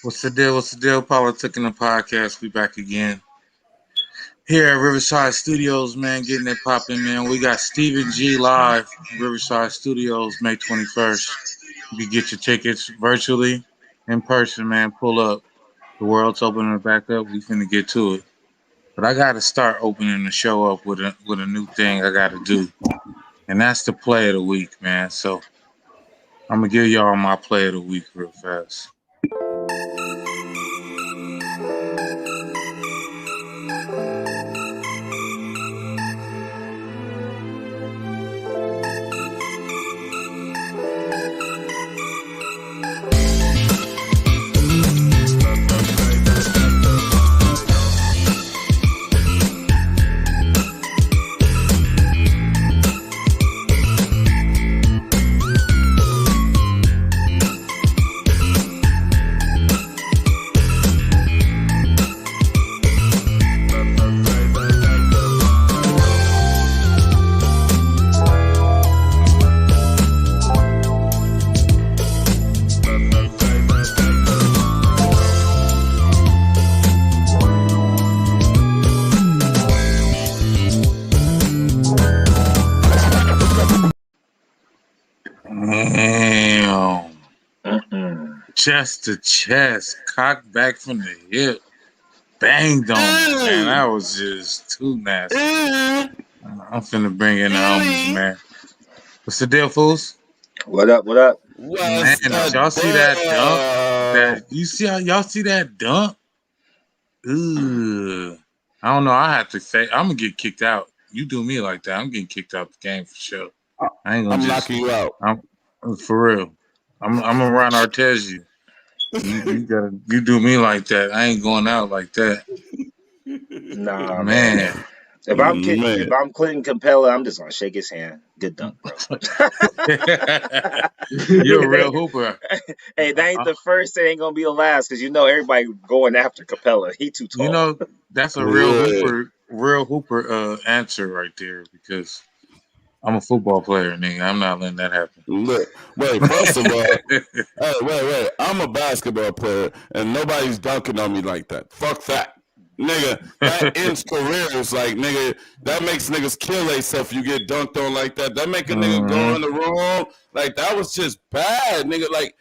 What's the deal? What's the deal? Politikan the podcast. We back again here at Riverside Studios, man. Getting it popping, man. We got Stephen G live, Riverside Studios, May 21st. You can get your tickets virtually, in person, man. Pull up. The world's opening back up. We finna get to it. But I got to start opening the show up with a new thing I got to do, and that's the play of the week, man. So I'm gonna give y'all my play of the week real fast. Damn. Chest to chest, cock back from the hip, banged on it, man. That was just too nasty. I'm finna bring in the homies, man. What's the deal, fools? What up? What up? Man, did y'all see that dunk? Y'all see that dunk? Ugh. I don't know. I have to say, I'm gonna get kicked out. You do me like that, I'm getting kicked out the game for sure. I ain't gonna knocking you out. I'm for real. I'm gonna run Artez you. You do me like that. I ain't going out like that. Nah, Man. If I'm Clinton Capella, I'm just gonna shake his hand. Good dunk, bro. You're a real hooper. Hey, that ain't the first. It ain't gonna be the last, because everybody going after Capella. He too tall. That's a real hooper answer right there, because I'm a football player, nigga. I'm not letting that happen. Look, wait, first of all, wait. I'm a basketball player, and nobody's dunking on me like that. Fuck that. Nigga, that ends careers. Like, nigga, that makes niggas kill themselves if you get dunked on like that. That make a nigga go in the room. Like, that was just bad, nigga. Like,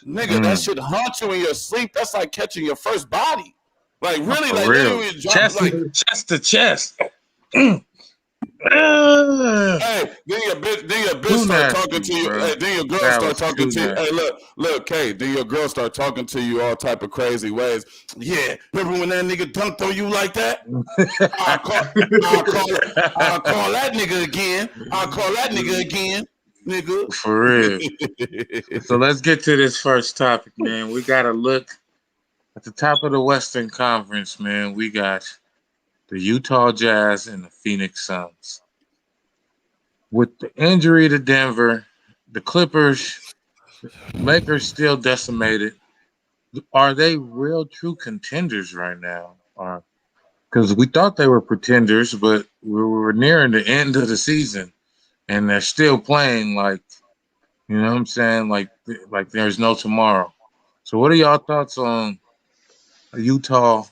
nigga, that shit haunt you in your sleep. That's like catching your first body. Like, really, like, real. Chest to chest. Hey, then your bitch start talking to you. Hey, then your girl start talking to you. Hey, look, Kay. Then your girl start talking to you all type of crazy ways. Yeah, remember when that nigga dunked on you like that? I'll call that nigga again. I'll call that nigga again, nigga. For real. So let's get to this first topic, man. We gotta look at the top of the Western Conference, man. We got the Utah Jazz and the Phoenix Suns. With the injury to Denver, the Clippers, Lakers still decimated. Are they real true contenders right now? Because we thought they were pretenders, but we were nearing the end of the season, and they're still playing like, you know what I'm saying, like there's no tomorrow. So what are y'all thoughts on Utah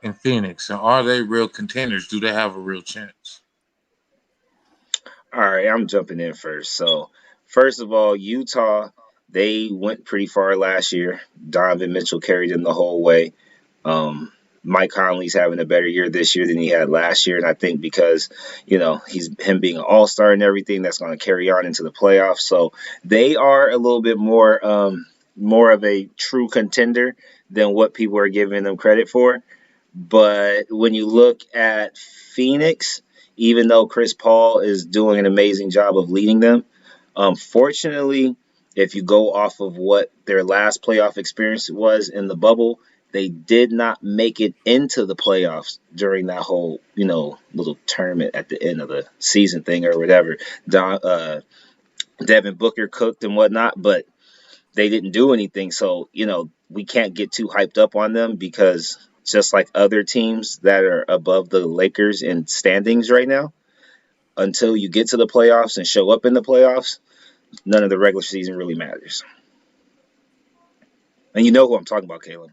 and Phoenix? And are they real contenders? Do they have a real chance? All right, I'm jumping in first. So, first of all, Utah, they went pretty far last year. Donovan Mitchell carried them the whole way. Mike Conley's having a better year this year than he had last year, and I think because he's him being an all-star and everything, that's going to carry on into the playoffs. So they are a little bit more of a true contender than what people are giving them credit for. But when you look at Phoenix, even though Chris Paul is doing an amazing job of leading them, unfortunately, if you go off of what their last playoff experience was in the bubble, they did not make it into the playoffs during that whole, little tournament at the end of the season thing or whatever. Devin Booker cooked and whatnot, but they didn't do anything. So, we can't get too hyped up on them, because just like other teams that are above the Lakers in standings right now, until you get to the playoffs and show up in the playoffs, none of the regular season really matters. And you know who I'm talking about, Kalum.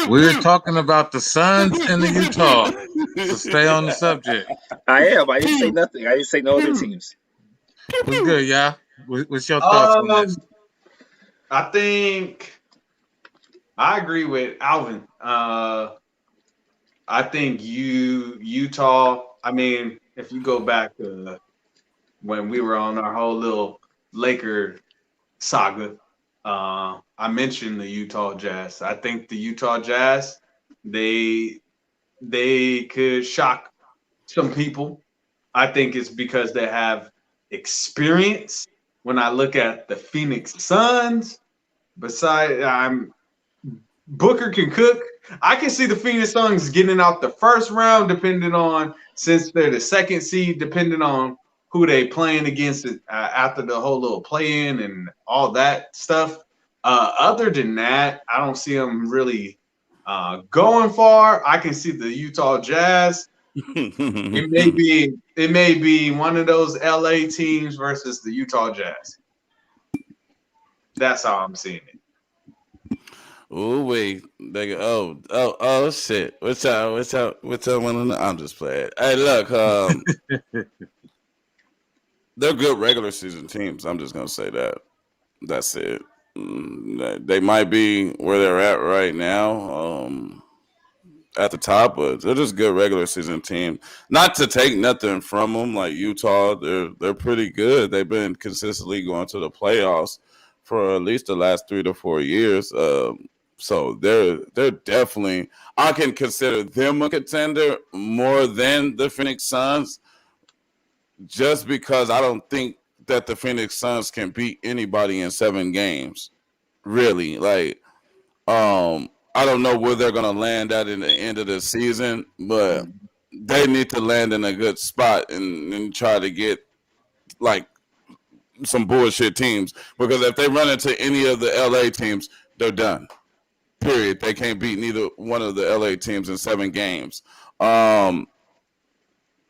We're talking about the Suns and the Utah. So stay on the subject. I am. I didn't say nothing. I didn't say no other teams. What's good, y'all? What's your thoughts on this? I think I agree with Alvin. I think Utah. I mean, if you go back to when we were on our whole little Laker saga, I mentioned the Utah Jazz. I think the Utah Jazz, they could shock some people. I think it's because they have experience. When I look at the Phoenix Suns, Booker can cook. I can see the Phoenix Suns getting out the first round, depending on, since they're the second seed, depending on who they playing against after the whole little play-in and all that stuff. Other than that, I don't see them really going far. I can see the Utah Jazz. It may be one of those LA teams versus the Utah Jazz. That's how I'm seeing it. Oh wait, oh shit! What's up? I'm just playing. Hey, look, they're good regular season teams. I'm just gonna say that. That's it. They might be where they're at right now, at the top, but they're just good regular season team. Not to take nothing from them, like Utah, they're pretty good. They've been consistently going to the playoffs for at least the last 3 to 4 years. So they're definitely, I can consider them a contender more than the Phoenix Suns, just because I don't think that the Phoenix Suns can beat anybody in 7 games. Really, like, I don't know where they're gonna land at in the end of the season, but they need to land in a good spot and try to get like some bullshit teams, because if they run into any of the LA teams, they're done. Period. They can't beat neither one of the LA teams in 7 games.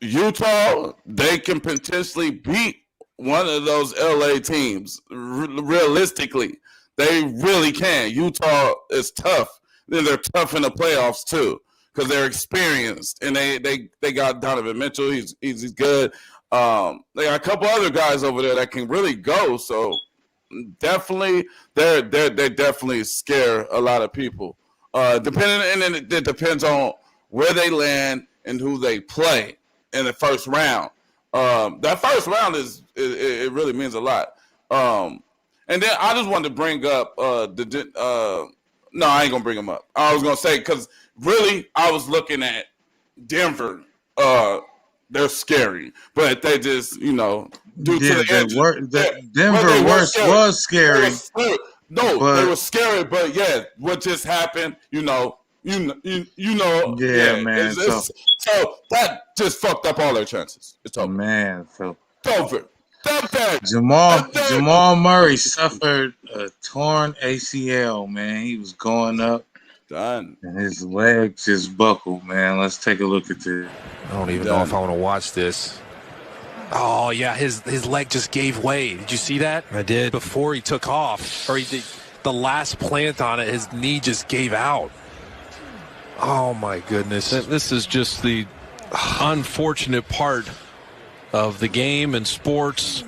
Utah, they can potentially beat one of those LA teams. Realistically, they really can. Utah is tough. Then they're tough in the playoffs too, because they're experienced, and they got Donovan Mitchell. He's good. They got a couple other guys over there that can really go. So definitely, they definitely scare a lot of people. Depending, and then it depends on where they land and who they play in the first round. That first round it really means a lot. And then I just wanted to bring up no, I ain't gonna bring them up. I was gonna say, because really I was looking at Denver. They're scary, but they just, due to the Denver was scary. They were scary, but yeah, what just happened, Yeah, man. So that just fucked up all their chances. It's over. Man, so it's over. Jamal Murray suffered a torn ACL, man. He was going up. Done. And his leg just buckled, man. Let's take a look at this. I don't even know if I want to watch this. Oh, yeah, his leg just gave way. Did you see that? I did. Before he took off, or the last plant on it, his knee just gave out. Oh, my goodness. This is just the unfortunate part of the game and sports.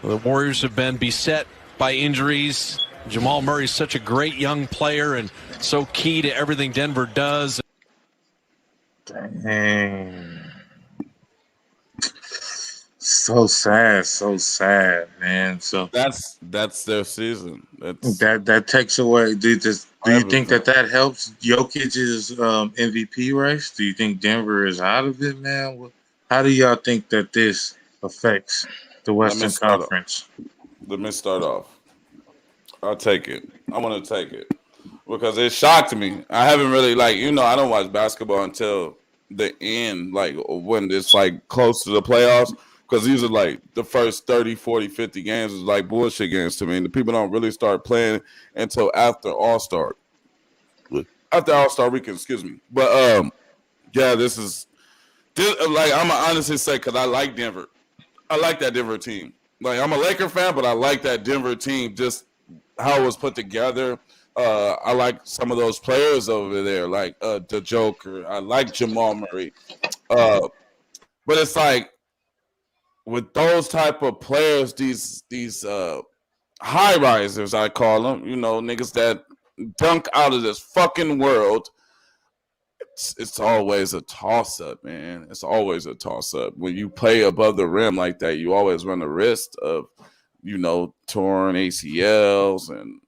The Warriors have been beset by injuries. Jamal Murray is such a great young player and so key to everything Denver does. Dang. So sad, man. So that's their season. That takes away. Do you think that helps Jokic's MVP race? Do you think Denver is out of it, man? How do y'all think that this affects the Western Conference? Let me start off. I'll take it. I'm gonna take it because it shocked me. I haven't really I don't watch basketball until the end, like when it's like close to the playoffs, because these are like the first 30, 40, 50 games is like bullshit games to me. And the people don't really start playing until after All-Star weekend, excuse me. But yeah, this I'm gonna honestly say, because I like Denver. I like that Denver team. Like, I'm a Laker fan, but I like that Denver team just how it was put together. I like some of those players over there, like the Joker. I like Jamal Murray. But it's like with those type of players, these high risers, I call them, niggas that dunk out of this fucking world. It's always a toss up, man. It's always a toss up. When you play above the rim like that, you always run the risk of, torn ACLs and,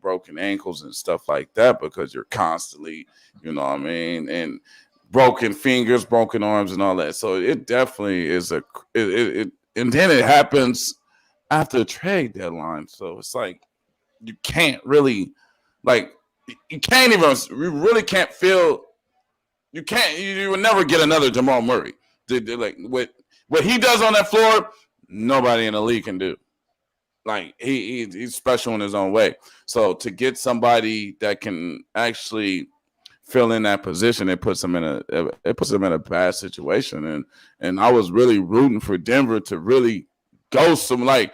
broken ankles and stuff like that because you're constantly, and broken fingers, broken arms and all that. So it definitely is and then it happens after the trade deadline. So it's like, you can't really, you really can't feel, you will never get another Jamal Murray. Like what he does on that floor, nobody in the league can do. Like he's special in his own way. So to get somebody that can actually fill in that position, it puts him in a bad situation. And I was really rooting for Denver to really go some I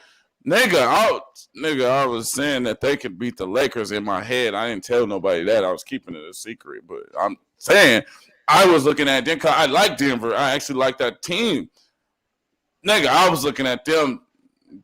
was saying that they could beat the Lakers in my head. I didn't tell nobody that. I was keeping it a secret, but I'm saying I was looking at Denver. I like Denver. I actually like that team. I was looking at them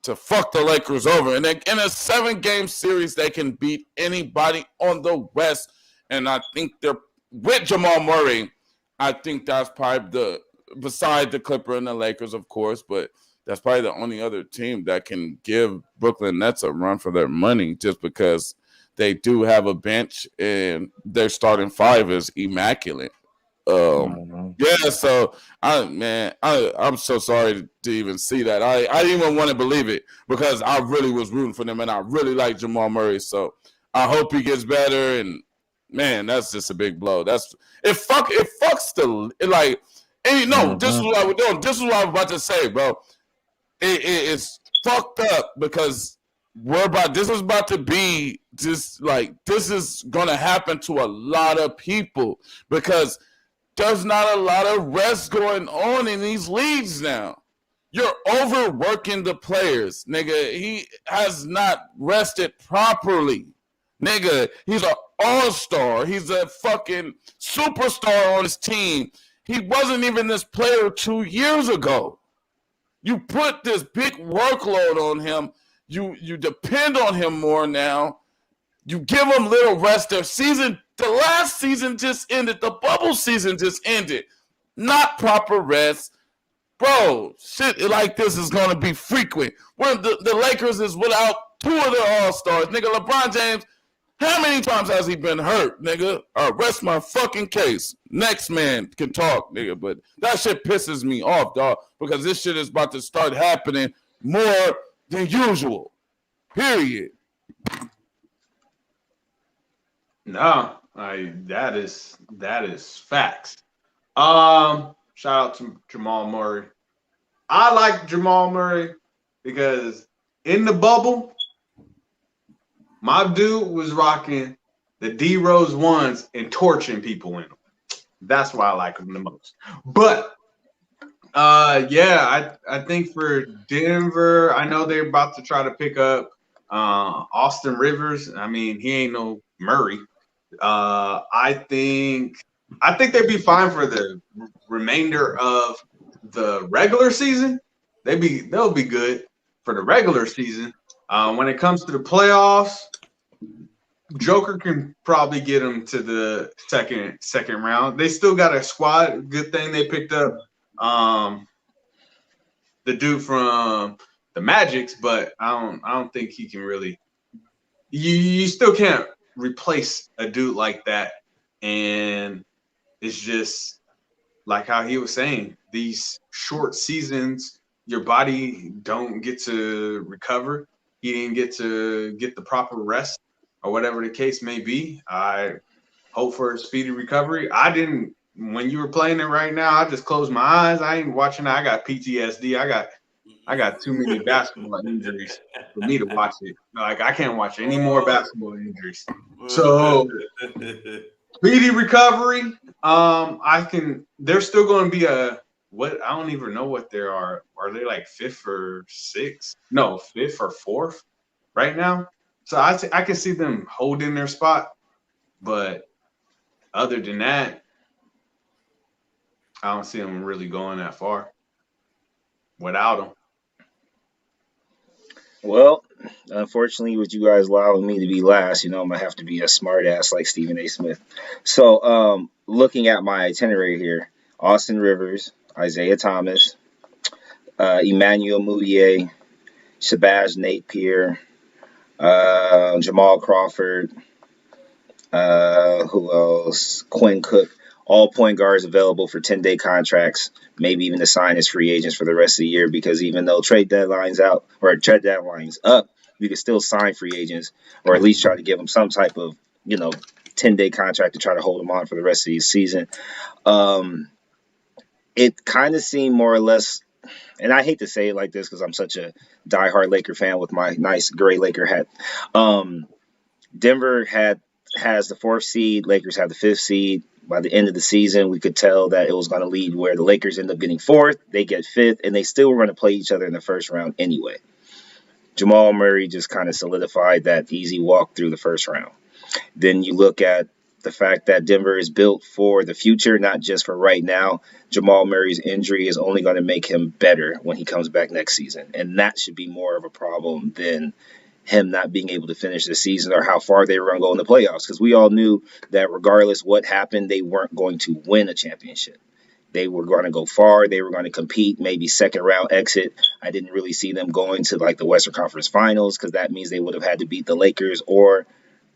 to fuck the Lakers over. And in a 7-game series, they can beat anybody on the West. And I think they're with Jamal Murray. I think that's probably beside the Clipper and the Lakers, of course, but that's probably the only other team that can give Brooklyn Nets a run for their money just because they do have a bench and their starting 5 is immaculate. Yeah, so I'm so sorry to even see that. I didn't even want to believe it because I really was rooting for them and I really like Jamal Murray. So I hope he gets better. And man, that's just a big blow. This is what we're doing. This is what I was about to say, bro. It's fucked up because this is about to be just like this is gonna happen to a lot of people because there's not a lot of rest going on in these leagues now. You're overworking the players, nigga. He has not rested properly. Nigga, he's an all-star. He's a fucking superstar on his team. He wasn't even this player 2 years ago. You put this big workload on him. You depend on him more now. You give him little rest. The last season just ended. The bubble season just ended. Not proper rest. Bro, shit like this is going to be frequent. When the Lakers is without 2 of their all-stars. Nigga, LeBron James, how many times has he been hurt, nigga? Rest my fucking case. Next man can talk, nigga. But that shit pisses me off, dog, because this shit is about to start happening more than usual. Period. No, that is facts. Shout out to Jamal Murray. I like Jamal Murray because in the bubble, my dude was rocking the D Rose ones and torching people in them. That's why I like him the most. But I think for Denver, I know they're about to try to pick up Austin Rivers. I mean, he ain't no Murray. I think they'd be fine for the remainder of the regular season. They'll be good for the regular season. When it comes to the playoffs, Joker can probably get them to the second round. They still got a squad. Good thing they picked up the dude from the Magics, but I don't think he can really. You still can't replace a dude like that, and it's just like how he was saying, these short seasons, your body don't get to recover. He didn't get to get the proper rest or whatever the case may be. I hope for a speedy recovery. I didn't, when you were playing it right now, I just closed my eyes. I ain't watching it. I got PTSD. I got too many basketball injuries for me to watch it. Like, I can't watch any more basketball injuries. So speedy recovery. There's still going to be I don't even know what there are. Are they like fifth or sixth? No, fifth or fourth right now. So I can see them holding their spot, but other than that, I don't see them really going that far without them. Well, unfortunately, with you guys allowing me to be last, I'm gonna have to be a smart ass like Stephen A. Smith. So, looking at my itinerary here, Austin Rivers, Isaiah Thomas, Emmanuel Mudiay, Shabazz Napier, Jamal Crawford, who else? Quinn Cook. All point guards available for 10-day contracts, maybe even to sign as free agents for the rest of the year, because even though trade deadline's out or trade deadline's up, you can still sign free agents or at least try to give them some type of, 10-day contract to try to hold them on for the rest of the season. It kind of seemed more or less, and I hate to say it like this because I'm such a diehard Laker fan with my nice gray Laker hat. Denver has the 4th seed, Lakers have the 5th seed. By the end of the season, we could tell that it was going to lead where the Lakers end up getting 4th, they get 5th, and they still were going to play each other in the first round anyway. Jamal Murray just kind of solidified that easy walk through the first round. Then you look at the fact that Denver is built for the future, not just for right now. Jamal Murray's injury is only going to make him better when he comes back next season, and that should be more of a problem than him not being able to finish the season or how far they were going to go in the playoffs, because we all knew that regardless what happened, they weren't going to win a championship. They were going to go far. They were going to compete, maybe second round exit. I didn't really see them going to like the Western Conference Finals, because that means they would have had to beat the Lakers or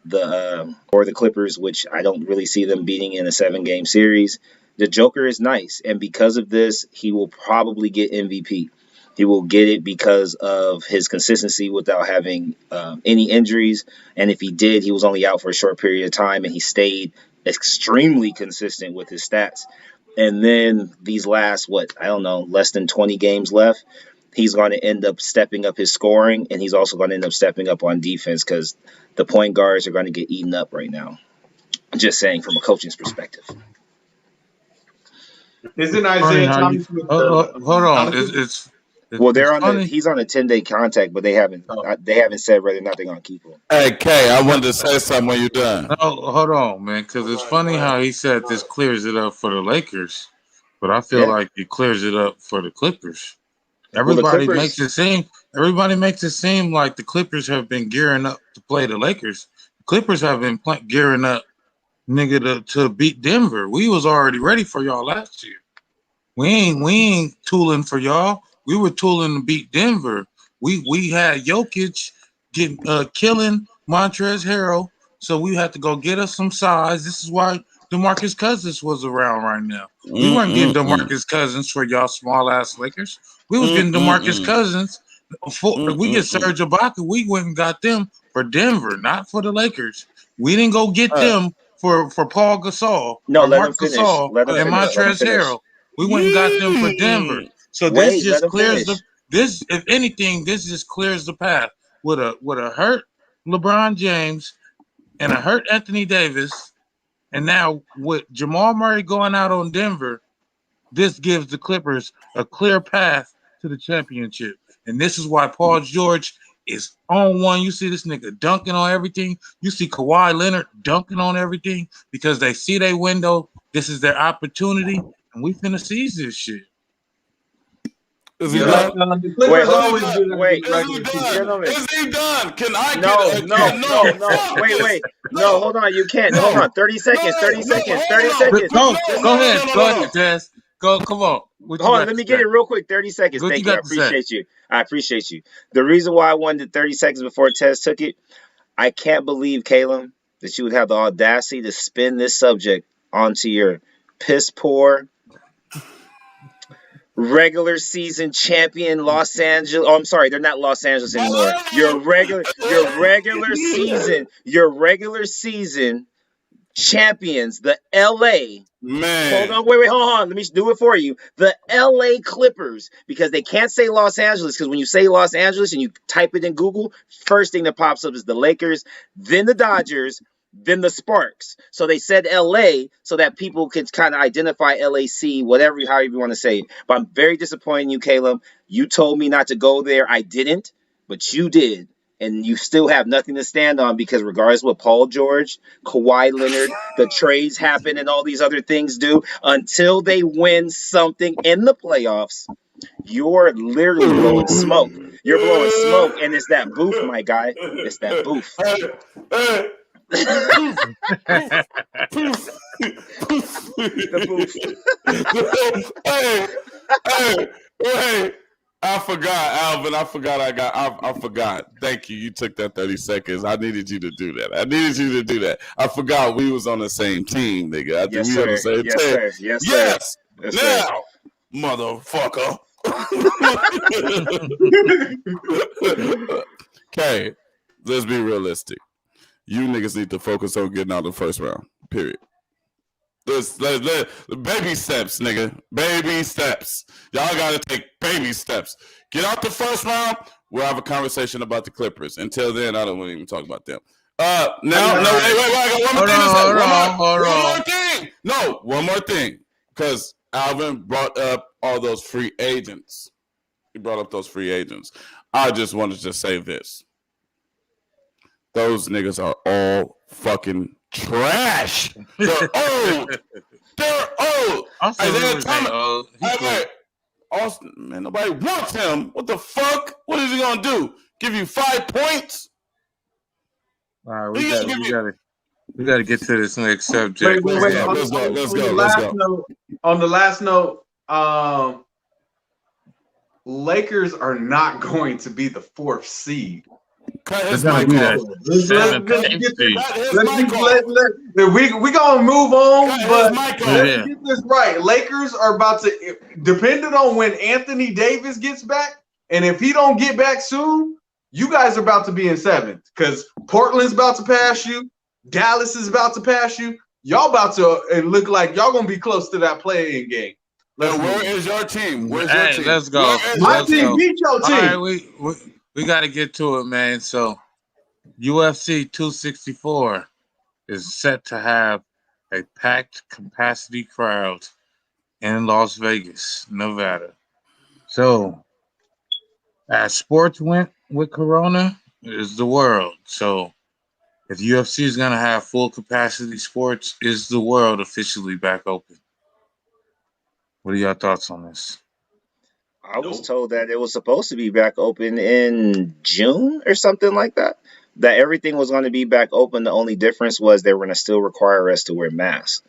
the Clippers, which I don't really see them beating in a 7-game series. The Joker is nice, and because of this, he will probably get MVP. He will get it because of his consistency without having any injuries. And if he did, he was only out for a short period of time, and he stayed extremely consistent with his stats. And then these last, less than 20 games left, he's going to end up stepping up his scoring, and he's also going to end up stepping up on defense because the point guards are going to get eaten up right now. Just saying from a coaching's perspective. Isn't Isaiah Thomas? Hold on. He's on a 10-day contract, but they haven't said whether or not they're going to keep him. Hey, Kay, I wanted to say something when you're done. No, hold on, man, because it's funny how he said this clears it up for the Lakers, but I feel like it clears it up for the Clippers. Everybody makes it seem like the Clippers have been gearing up to play the Lakers. The Clippers have been gearing up, nigga, to beat Denver. We was already ready for y'all last year. We ain't tooling for y'all. We were tooling to beat Denver. We had Jokic killing Montrezl Harrell, so we had to go get us some size. This is why DeMarcus Cousins was around right now. We weren't getting DeMarcus Cousins for y'all small ass Lakers. We was getting DeMarcus Cousins. We get Serge Ibaka. We went and got them for Denver, not for the Lakers. We didn't go get them for Paul Gasol, Mark Gasol, and Montrezl Harrell. We went and got them for Denver. So this just clears if anything, this just clears the path with a hurt LeBron James and a hurt Anthony Davis, and now with Jamal Murray going out on Denver, this gives the Clippers a clear path to the championship. And this is why Paul George is on one. You see this nigga dunking on everything. You see Kawhi Leonard dunking on everything because they see their window. This is their opportunity, and we finna seize this shit. Is he done? Wait. Is he done? Can I No. Wait. No, hold on. You can't. Hold on. 30 seconds. Go ahead, Tess. Go. Come on. Hold on. Let me get it real quick. 30 seconds. Thank you. I appreciate you. The reason why I wanted 30 seconds before Tess took it, I can't believe, Kalum, that you would have the audacity to spin this subject onto your piss poor regular season champion Los Angeles. Oh, I'm sorry, they're not Los Angeles anymore. Your regular season champions, the LA. Man. Hold on. Let me do it for you. The LA Clippers, because they can't say Los Angeles, because when you say Los Angeles and you type it in Google, first thing that pops up is the Lakers, then the Dodgers, then the Sparks. So they said LA so that people could kind of identify LAC, however you want to say it. But I'm very disappointed in you, Caleb. You told me not to go there. I didn't, but you did. and you still have nothing to stand on because regardless of what Paul George, Kawhi Leonard, the trades happen, and all these other things do, until they win something in the playoffs, you're literally blowing smoke. You're blowing smoke, and it's that booth, my guy. It's that booth. The booth. hey, I forgot, Alvin. I forgot. Thank you. You took that 30 seconds. I needed you to do that. I forgot we was on the same team, nigga. I think we on the same team. Sir. Yes, now, motherfucker. Okay, let's be realistic. You niggas need to focus on getting out of the first round. Period. Let's baby steps, nigga. Baby steps. Y'all gotta take baby steps. Get out the first round. We'll have a conversation about the Clippers. Until then, I don't want to even talk about them. Wait. I got one more thing. No, one more thing. Because Alvin brought up all those free agents. He brought up those free agents. I just wanted to say this. Those niggas are all fucking trash. They're old. Isaiah Thomas. Austin, man, nobody wants him. What the fuck? What is he gonna do? Give you 5 points? All right, we gotta get to this next subject. Wait. Let's go. On the last note, Lakers are not going to be the 4th seed. Cut We're gonna move on, but let's get this right. Lakers are about to, depending on when Anthony Davis gets back, and if he don't get back soon, you guys are about to be in 7th because Portland's about to pass you, Dallas is about to pass you. Y'all about to look like y'all gonna be close to that play-in game. Where is your team? Where's your team? Let's go. My team beat your team. All right, we got to get to it, man. So, UFC 264 is set to have a packed capacity crowd in Las Vegas, Nevada. So, as sports went with Corona, is the world. So, if UFC is going to have full capacity sports, is the world officially back open? What are your thoughts on this? I was told that it was supposed to be back open in June or something like that. That everything was going to be back open. The only difference was they were going to still require us to wear masks.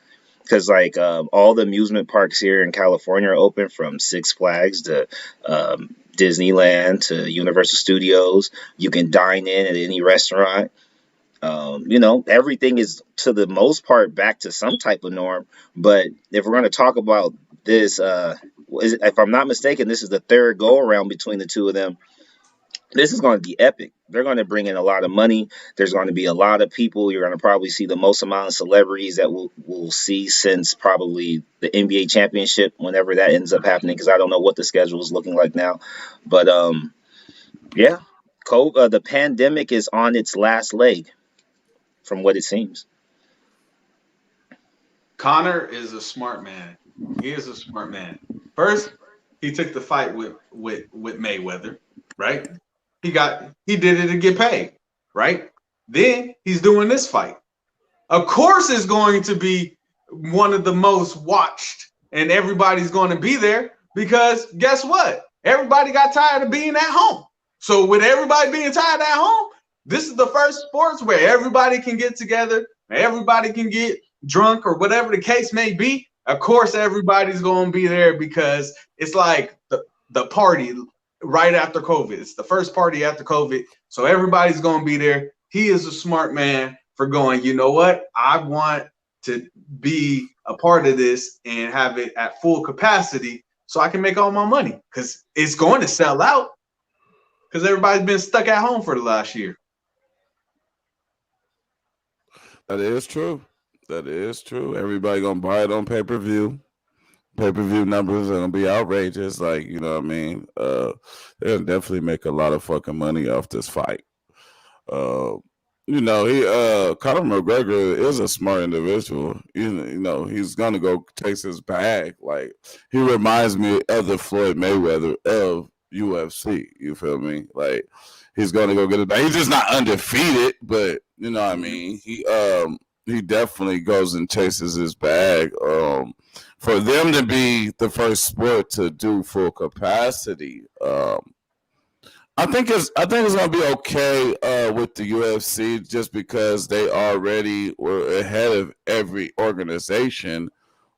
Because like all the amusement parks here in California are open, from Six Flags to Disneyland to Universal Studios. You can dine in at any restaurant. Everything is to the most part back to some type of norm. But if we're going to talk about this, if I'm not mistaken, this is the third go around between the two of them. This is going to be epic. They're going to bring in a lot of money. There's going to be a lot of people. You're going to probably see the most amount of celebrities that we'll see since probably the NBA championship, whenever that ends up happening, because I don't know what the schedule is looking like now. But the pandemic is on its last leg, from what it seems. Conor is a smart man. He is a smart man. First, he took the fight with Mayweather, right? He did it to get paid, right? Then he's doing this fight. Of course, it's going to be one of the most watched, and everybody's going to be there because guess what? Everybody got tired of being at home. So with everybody being tired at home, this is the first sports where everybody can get together, everybody can get drunk or whatever the case may be. Of course, everybody's going to be there because it's like the party right after COVID. It's the first party after COVID. So everybody's going to be there. He is a smart man for going, you know what? I want to be a part of this and have it at full capacity so I can make all my money because it's going to sell out because everybody's been stuck at home for the last year. That is true. Everybody gonna buy it on pay-per-view. Pay-per-view numbers are gonna be outrageous. Like, you know what I mean? They'll definitely make a lot of fucking money off this fight. Conor McGregor is a smart individual. He's gonna go take his bag. Like, he reminds me of the Floyd Mayweather of UFC. You feel me? Like, he's going to go get it back. He's just not undefeated, but you know what I mean. He definitely goes and chases his bag. For them to be the first sport to do full capacity, I think it's gonna be okay with the UFC just because they already were ahead of every organization,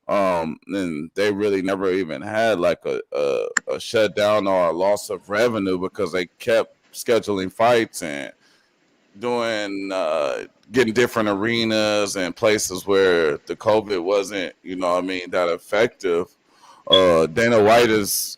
and they really never even had like a shutdown or a loss of revenue because they kept scheduling fights and doing getting different arenas and places where the COVID wasn't, you know what I mean, that effective. Dana White is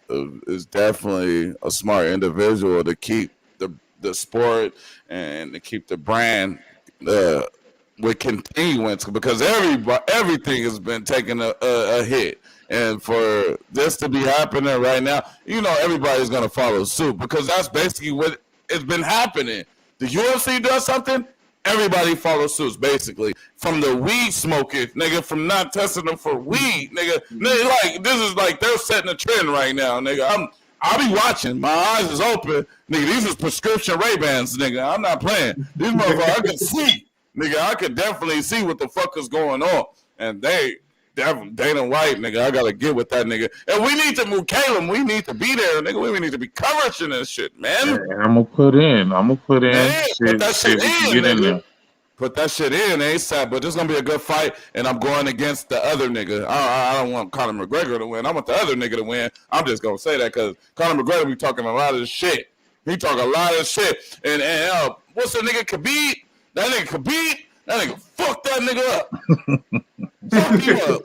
definitely a smart individual to keep the sport and to keep the brand with continuance because everything has been taking a hit, and for this to be happening right now, you know everybody's gonna follow suit because that's basically what has been happening. The UFC does something, everybody follows suits, basically. From the weed smoking, nigga, from not testing them for weed, nigga. Like, this is like, they're setting a trend right now, nigga. I'll be watching. My eyes is open. Nigga, these is prescription Ray-Bans, nigga. I'm not playing. These motherfuckers, I can see. Nigga, I can definitely see what the fuck is going on. And Dana White, nigga, I gotta get with that nigga. And we need to move Kalum. We need to be there, nigga. We need to be covering this shit, man. And I'm gonna put in. Man, put that shit in, nigga. Put that shit in ASAP. But this is gonna be a good fight, and I'm going against the other nigga. I don't want Conor McGregor to win. I want the other nigga to win. I'm just gonna say that because Conor McGregor be talking a lot of shit. He talk a lot of shit. And what's the nigga Khabib? That nigga Khabib? That nigga fuck that nigga up. Fuck him up.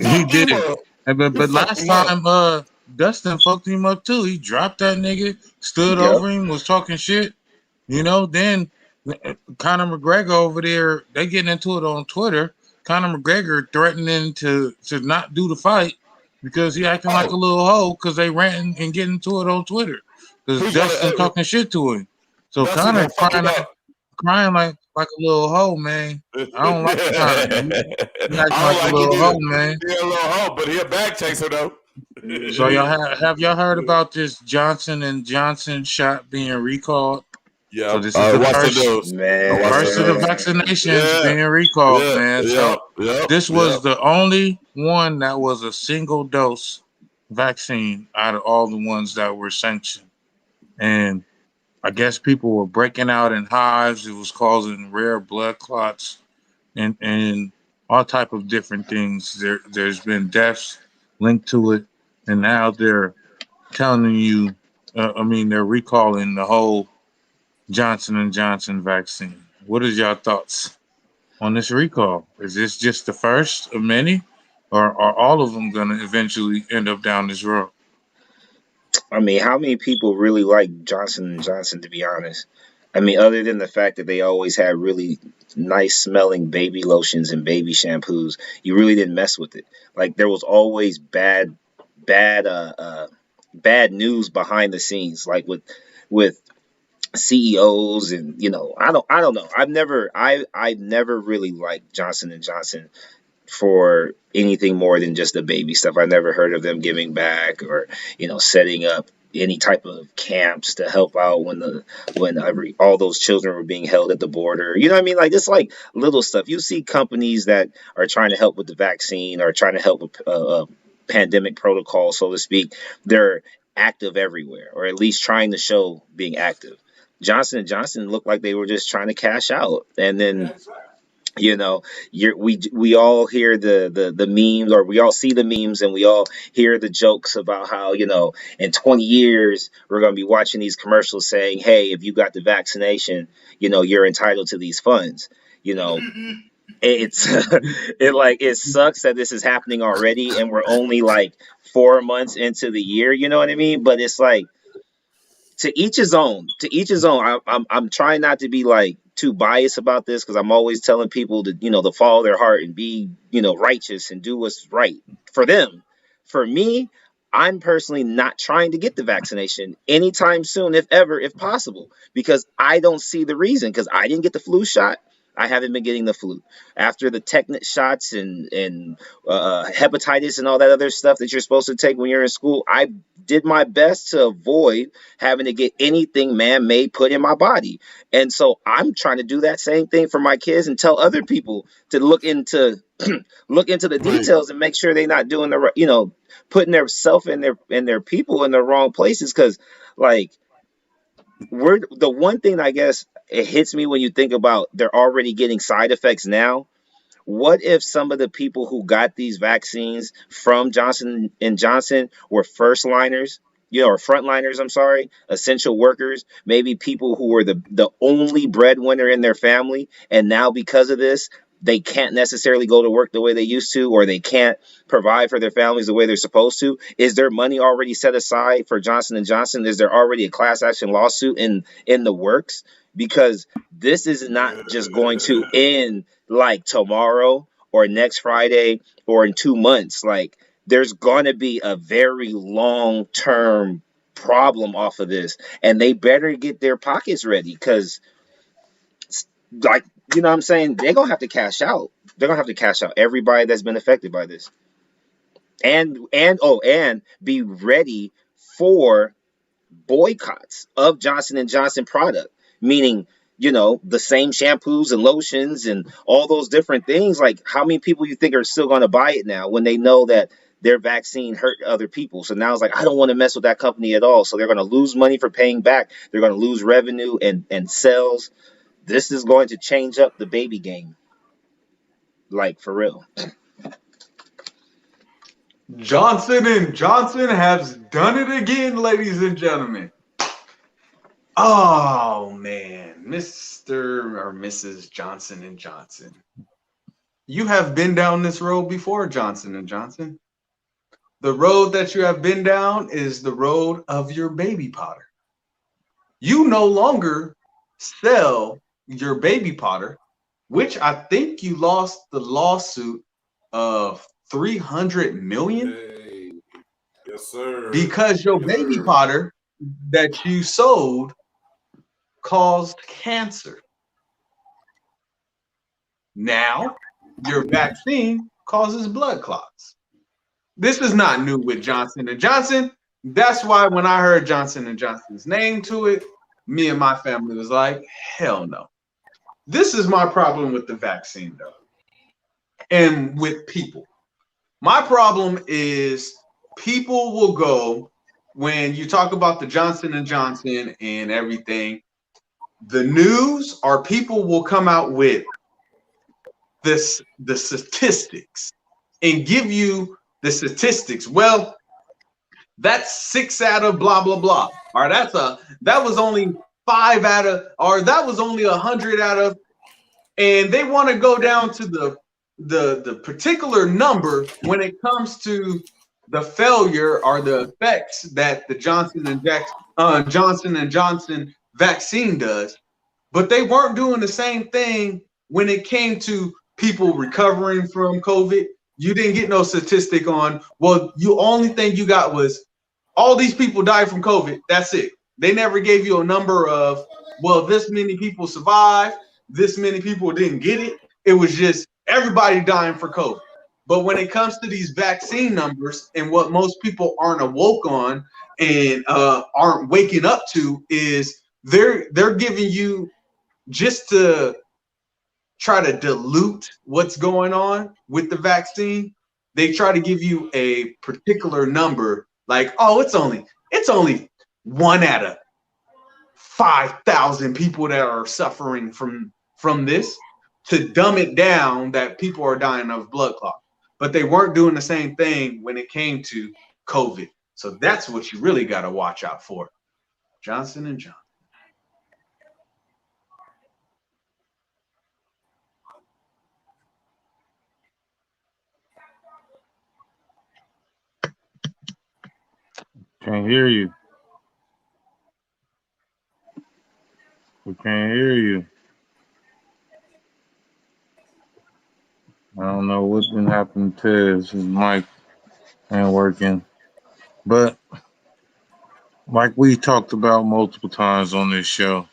He did it. But last time, Dustin fucked him up too. He dropped that nigga, stood over him, was talking shit. You know, then Conor McGregor over there, they getting into it on Twitter. Conor McGregor threatening to not do the fight because he acting like a little hoe because they ranting and getting into it on Twitter. Because Dustin talking shit to him. So Conor crying like a little hoe, man. I don't like Conor. He acting like a little hoe, man. He a little hoe, but he a back chaser though. So y'all have y'all heard about this Johnson & Johnson shot being recalled? Yeah. So this is the first of the vaccinations being recalled, man. So this was the only one that was a single dose vaccine out of all the ones that were sanctioned. And I guess people were breaking out in hives. It was causing rare blood clots and all type of different things. There's been deaths linked to it. And now they're telling you, they're recalling the whole Johnson & Johnson vaccine. What is your thoughts on this recall? Is this just the first of many, or are all of them going to eventually end up down this road? I mean, how many people really like Johnson & Johnson, to be honest? I mean, other than the fact that they always had really nice smelling baby lotions and baby shampoos, you really didn't mess with it. Like, there was always bad news behind the scenes, like with CEOs, and I don't know. I've never really liked Johnson & Johnson for anything more than just the baby stuff. I never heard of them giving back or setting up any type of camps to help out when all those children were being held at the border. You know what I mean? Like, it's like little stuff. You see companies that are trying to help with the vaccine or trying to help with pandemic protocol, so to speak. They're active everywhere, or at least trying to show being active. Johnson & Johnson looked like they were just trying to cash out, and then we all hear the memes, or we all see the memes, and we all hear the jokes about how in 20 years we're going to be watching these commercials saying, hey, if you got the vaccination, you're entitled to these funds. It sucks that this is happening already, and we're only like 4 months into the year. You know what I mean? But it's like, to each his own. I'm trying not to be like too biased about this, because I'm always telling people to follow their heart and be righteous and do what's right for them. For me, I'm personally not trying to get the vaccination anytime soon, if ever, if possible, because I don't see the reason. Because I didn't get the flu shot. I haven't been getting the flu. After the tetanus shots and hepatitis and all that other stuff that you're supposed to take when you're in school, I did my best to avoid having to get anything man-made put in my body. And so I'm trying to do that same thing for my kids and tell other people to look into look into the details and make sure they're not doing the right, putting their self and their people in the wrong places. Because like we're the one thing I guess it hits me when you think about they're already getting side effects now. What if some of the people who got these vaccines from Johnson and Johnson were first liners, or frontliners, I'm sorry, essential workers, maybe people who were the only breadwinner in their family, and now because of this, they can't necessarily go to work the way they used to, or they can't provide for their families the way they're supposed to. Is there money already set aside for Johnson and Johnson? Is there already a class action lawsuit in the works? Because this is not just going to end like tomorrow or next Friday or in 2 months. Like there's going to be a very long term problem off of this, and they better get their pockets ready because, like, you know what I'm saying? They're going to have to cash out. They're going to have to cash out everybody that's been affected by this. And be ready for boycotts of Johnson & Johnson product, meaning, the same shampoos and lotions and all those different things. Like, how many people you think are still going to buy it now when they know that their vaccine hurt other people? So now it's like, I don't want to mess with that company at all. So they're going to lose money for paying back. They're going to lose revenue and sales. This is going to change up the baby game. Like, for real. Johnson & Johnson has done it again, ladies and gentlemen. Oh, man. Mr. or Mrs. Johnson & Johnson. You have been down this road before, Johnson & Johnson. The road that you have been down is the road of your baby powder. You no longer sell your baby powder, which I think you lost the lawsuit of $300 million. Hey. Yes, sir. Because your baby powder that you sold caused cancer. Now your vaccine causes blood clots. This is not new with Johnson & Johnson. That's why when I heard Johnson & Johnson's name to it, me and my family was like, hell no. This is my problem with the vaccine, though, and with people. My problem is people will go, when you talk about the Johnson & Johnson and everything, the news or people will come out with the statistics and give you the statistics. Well, that's 6 out of blah, blah, blah. Or that was only 5 out of, or that was only 100 out of, and they want to go down to the particular number when it comes to the failure or the effects that the Johnson & Johnson vaccine does. But they weren't doing the same thing when it came to people recovering from COVID. You didn't get no statistic on, well, you only thing you got was all these people died from COVID. That's it. They never gave you a number of, well, this many people survived, this many people didn't get it. It was just everybody dying for COVID. But when it comes to these vaccine numbers and what most people aren't awoke on and aren't waking up to is they're giving you, just to try to dilute what's going on with the vaccine, they try to give you a particular number, like, oh, it's only 1 out of 5,000 people that are suffering from this, to dumb it down that people are dying of blood clot. But they weren't doing the same thing when it came to COVID. So that's what you really got to watch out for. Johnson & Johnson. Can't hear you. We can't hear you. I don't know what's been happening to his mic ain't working. But like we talked about multiple times on this show,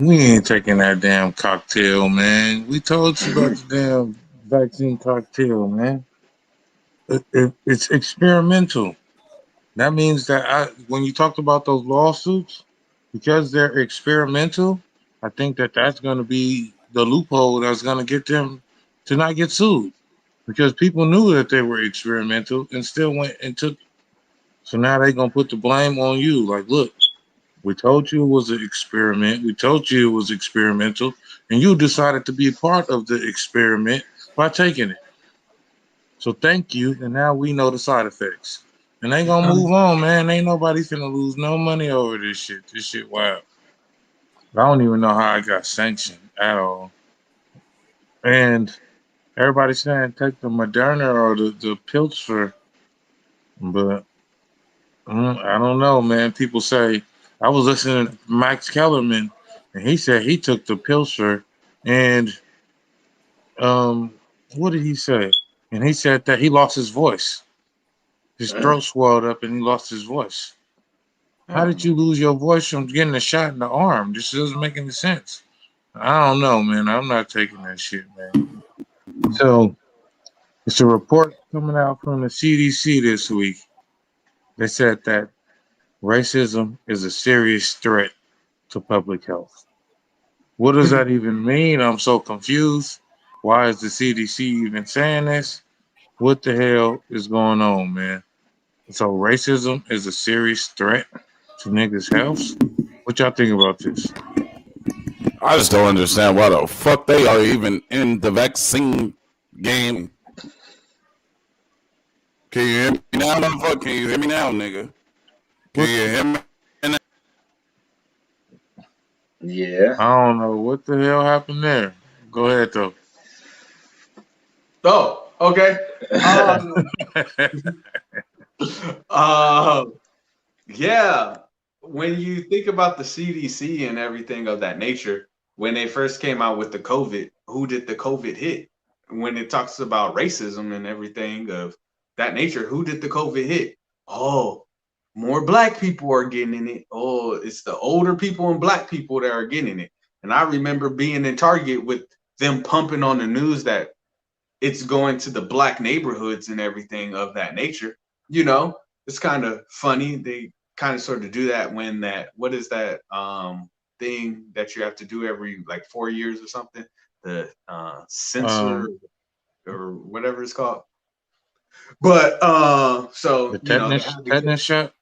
We ain't taking that damn cocktail, man. We told you about the damn vaccine cocktail, man. It's experimental. That means that when you talked about those lawsuits, because they're experimental, I think that that's going to be the loophole that's going to get them to not get sued. Because people knew that they were experimental and still went and took. So now they're going to put the blame on you. Like, look, we told you it was an experiment. We told you it was experimental. And you decided to be part of the experiment by taking it. So thank you. And now we know the side effects. And they gonna move on, man. Ain't nobody finna lose no money over this shit. This shit wild. I don't even know how I got sanctioned at all. And everybody's saying take the Moderna or the Pilsner, but I don't know, man. People say I was listening to Max Kellerman, and he said he took the Pilsner, and what did he say? And he said that he lost his voice. His throat swelled up, and he lost his voice. How did you lose your voice from getting a shot in the arm? This doesn't make any sense. I don't know, man. I'm not taking that shit, man. So it's a report coming out from the CDC this week. They said that racism is a serious threat to public health. What does that even mean? I'm so confused. Why is the CDC even saying this? What the hell is going on, man? So racism is a serious threat to niggas' health? What y'all think about this? I just don't understand why the fuck they are even in the vaccine game. Can you hear me now, motherfucker? Can you hear me now, nigga? Can you hear me? Yeah. I don't know what the hell happened there. Go ahead, though. Oh, okay. Yeah. When you think about the CDC and everything of that nature, when they first came out with the COVID, who did the COVID hit? When it talks about racism and everything of that nature, who did the COVID hit? Oh, more black people are getting in it. Oh, it's the older people and black people that are getting it. And I remember being in Target with them pumping on the news that it's going to the black neighborhoods and everything of that nature. You know, it's kind of funny. They kind of sort of do that when that, what is that thing that you have to do every like 4 years or something? The censor or whatever it's called. But so the you know, tetanus shot?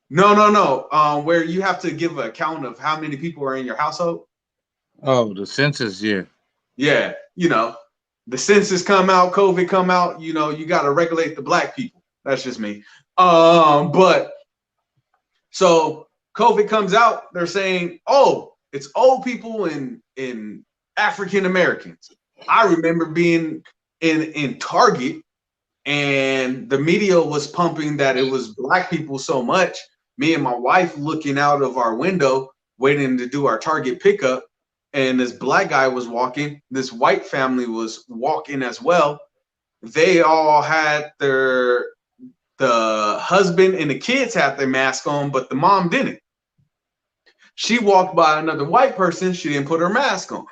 no. Where you have to give an account of how many people are in your household. Oh, the census, yeah. Yeah, you know, the census come out, COVID come out, you know, you got to regulate the black people. That's just me. But so COVID comes out, they're saying, oh, it's old people and African Americans. I remember being in Target and the media was pumping that it was black people so much. Me and my wife looking out of our window, waiting to do our Target pickup. And this black guy was walking. This white family was walking as well. They all had the husband and the kids had their mask on, but the mom didn't. She walked by another white person. She didn't put her mask on.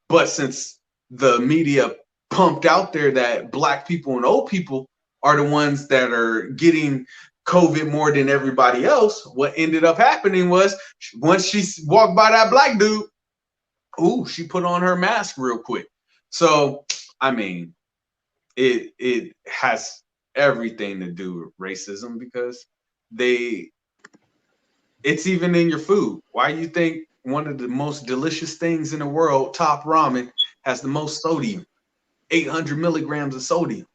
But since the media pumped out there that black people and old people are the ones that are getting COVID more than everybody else, what ended up happening was once she walked by that black dude, ooh, she put on her mask real quick. So, I mean, it has everything to do with racism because it's even in your food. Why do you think one of the most delicious things in the world, Top Ramen, has the most sodium? 800 milligrams of sodium.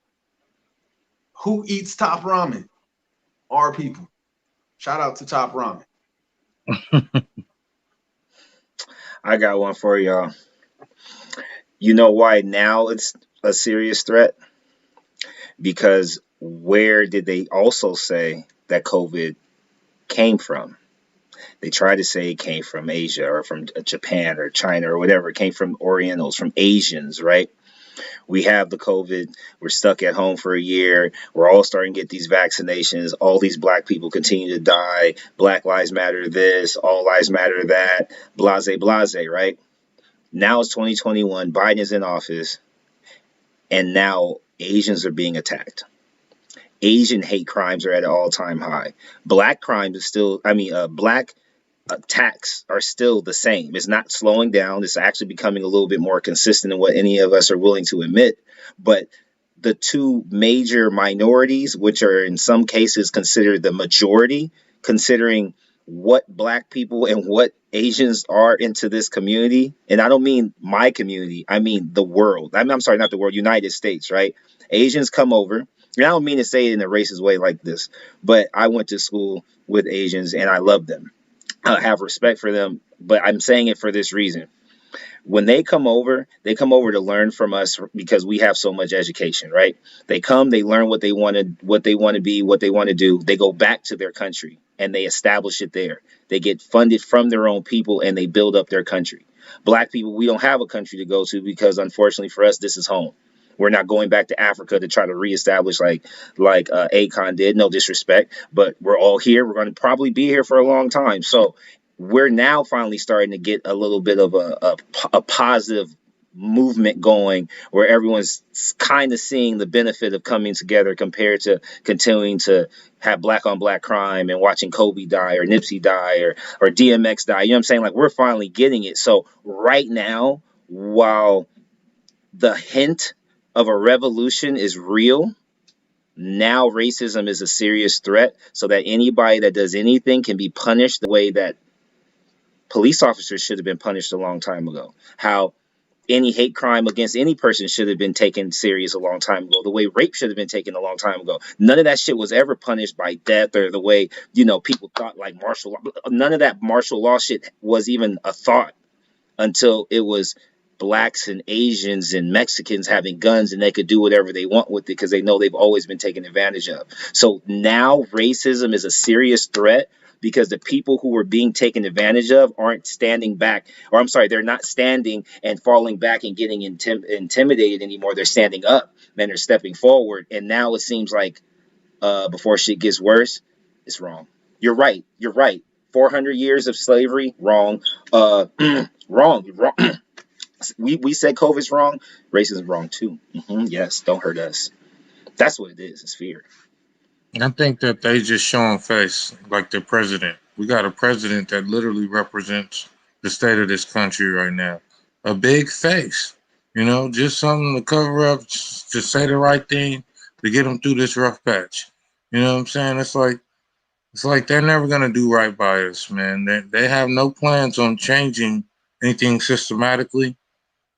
Who eats Top Ramen? Our people. Shout out to Top Ramen. I got one for y'all. You know why now it's a serious threat? Because where did they also say that COVID came from? They tried to say it came from Asia or from Japan or China or whatever. It came from Orientals, from Asians, right? We have the COVID. We're stuck at home for a year. We're all starting to get these vaccinations. All these black people continue to die. Black lives matter this, all lives matter that, blase, blase, right? Now it's 2021. Biden is in office. And now Asians are being attacked. Asian hate crimes are at an all-time high. Black crimes is still, black attacks are still the same. It's not slowing down. It's actually becoming a little bit more consistent than what any of us are willing to admit. But the two major minorities, which are in some cases considered the majority, considering what black people and what Asians are into this community, and I don't mean my community, I mean the world. I'm sorry, not the world, United States, right? Asians come over, and I don't mean to say it in a racist way like this, but I went to school with Asians and I love them. I have respect for them, but I'm saying it for this reason. When they come over to learn from us because we have so much education, right? They come, they learn what they want to be, what they want to do. They go back to their country and they establish it there. They get funded from their own people and they build up their country. Black people, we don't have a country to go to because unfortunately for us, this is home. We're not going back to Africa to try to reestablish like Akon did. No disrespect, but we're all here. We're going to probably be here for a long time. So we're now finally starting to get a little bit of a positive movement going where everyone's kind of seeing the benefit of coming together compared to continuing to have black on black crime and watching Kobe die or Nipsey die or DMX die. You know what I'm saying? Like we're finally getting it. So right now, while the hint of a revolution is real, now racism is a serious threat so that anybody that does anything can be punished the way that police officers should have been punished a long time ago. How any hate crime against any person should have been taken serious a long time ago. The way rape should have been taken a long time ago. None of that shit was ever punished by death or the way, people thought like martial law. None of that martial law shit was even a thought until it was blacks and Asians and Mexicans having guns and they could do whatever they want with it because they know they've always been taken advantage of. So now racism is a serious threat because the people who are being taken advantage of aren't standing back, or I'm sorry, they're not standing and falling back and getting intimidated anymore. They're standing up and they're stepping forward. And now it seems like before shit gets worse, it's wrong. You're right. 400 years of slavery, wrong. Wrong. We said COVID's wrong. Racism wrong too. Yes, don't hurt us. That's what it is. It's fear. I think that they just showing face like the president. We got a president that literally represents the state of this country right now. A big face, just something to cover up, to say the right thing, to get them through this rough patch. You know what I'm saying? It's like they're never gonna do right by us, man. They have no plans on changing anything systematically.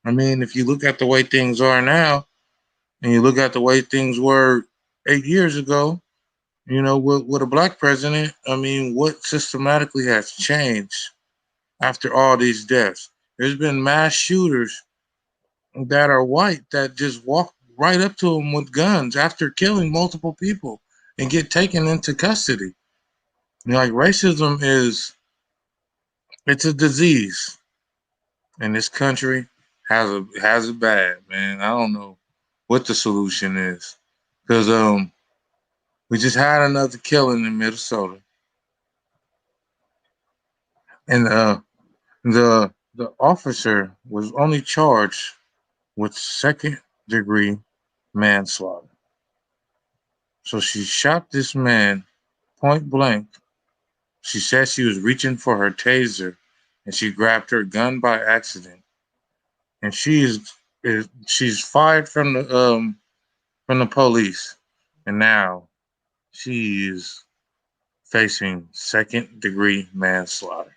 I mean, if you look at the way things are now, and you look at the way things were 8 years ago, with a black president, I mean, what systematically has changed after all these deaths? There's been mass shooters that are white that just walk right up to them with guns after killing multiple people and get taken into custody. Like racism it's a disease, and this country has it bad, man. I don't know what the solution is, because we just had another killing in Minnesota, and the officer was only charged with second-degree manslaughter. So she shot this man point blank. She said she was reaching for her taser, and she grabbed her gun by accident. And she's fired from the police, and now she is facing second-degree manslaughter.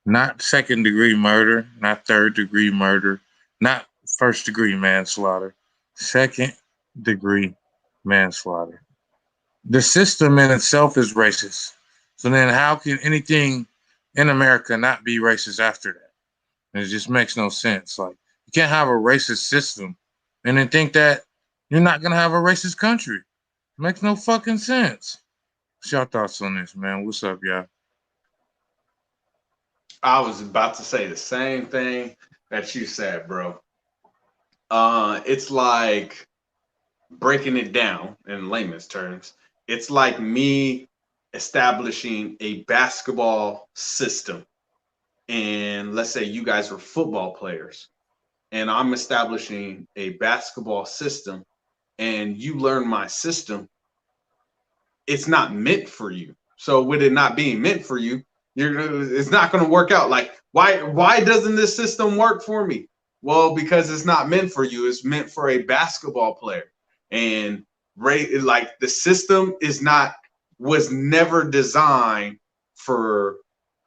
Not second-degree murder, not third-degree murder, not first-degree manslaughter, second-degree manslaughter. The system in itself is racist. So then how can anything in America not be racist after that? It just makes no sense. Like, you can't have a racist system and then think that you're not going to have a racist country. It makes no fucking sense. What's your thoughts on this, man? What's up, y'all? I was about to say the same thing that you said, bro. It's like, breaking it down in layman's terms, it's like me establishing a basketball system. And let's say you guys were football players, and I'm establishing a basketball system, and you learn my system. It's not meant for you. So with it not being meant for you, it's not going to work out. Like, why doesn't this system work for me? Well, because it's not meant for you. It's meant for a basketball player. And like, the system was never designed for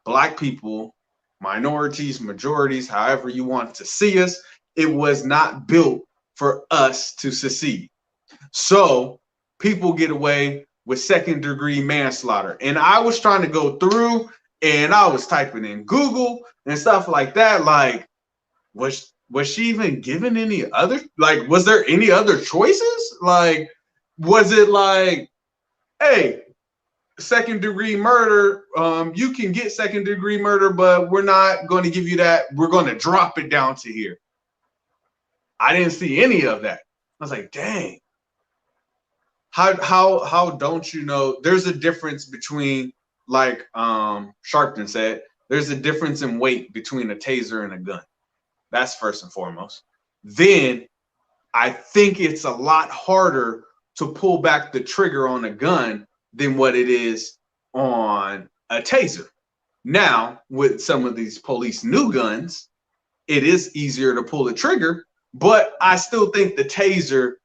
Black people, minorities, majorities, however you want to see us. It was not built for us to succeed. So people get away with second-degree manslaughter. And I was trying to go through, and I was typing in Google and stuff like that. Like, was she even given any other, like, was there any other choices? Like, was it like, hey, second-degree murder, you can get second-degree murder, but we're not going to give you that. We're going to drop it down to here. I didn't see any of that. I was like, dang. How don't you know? There's a difference between, like Sharpton said, there's a difference in weight between a taser and a gun. That's first and foremost. Then I think it's a lot harder to pull back the trigger on a gun than what it is on a taser. Now, with some of these police new guns, it is easier to pull the trigger, but I still think the taser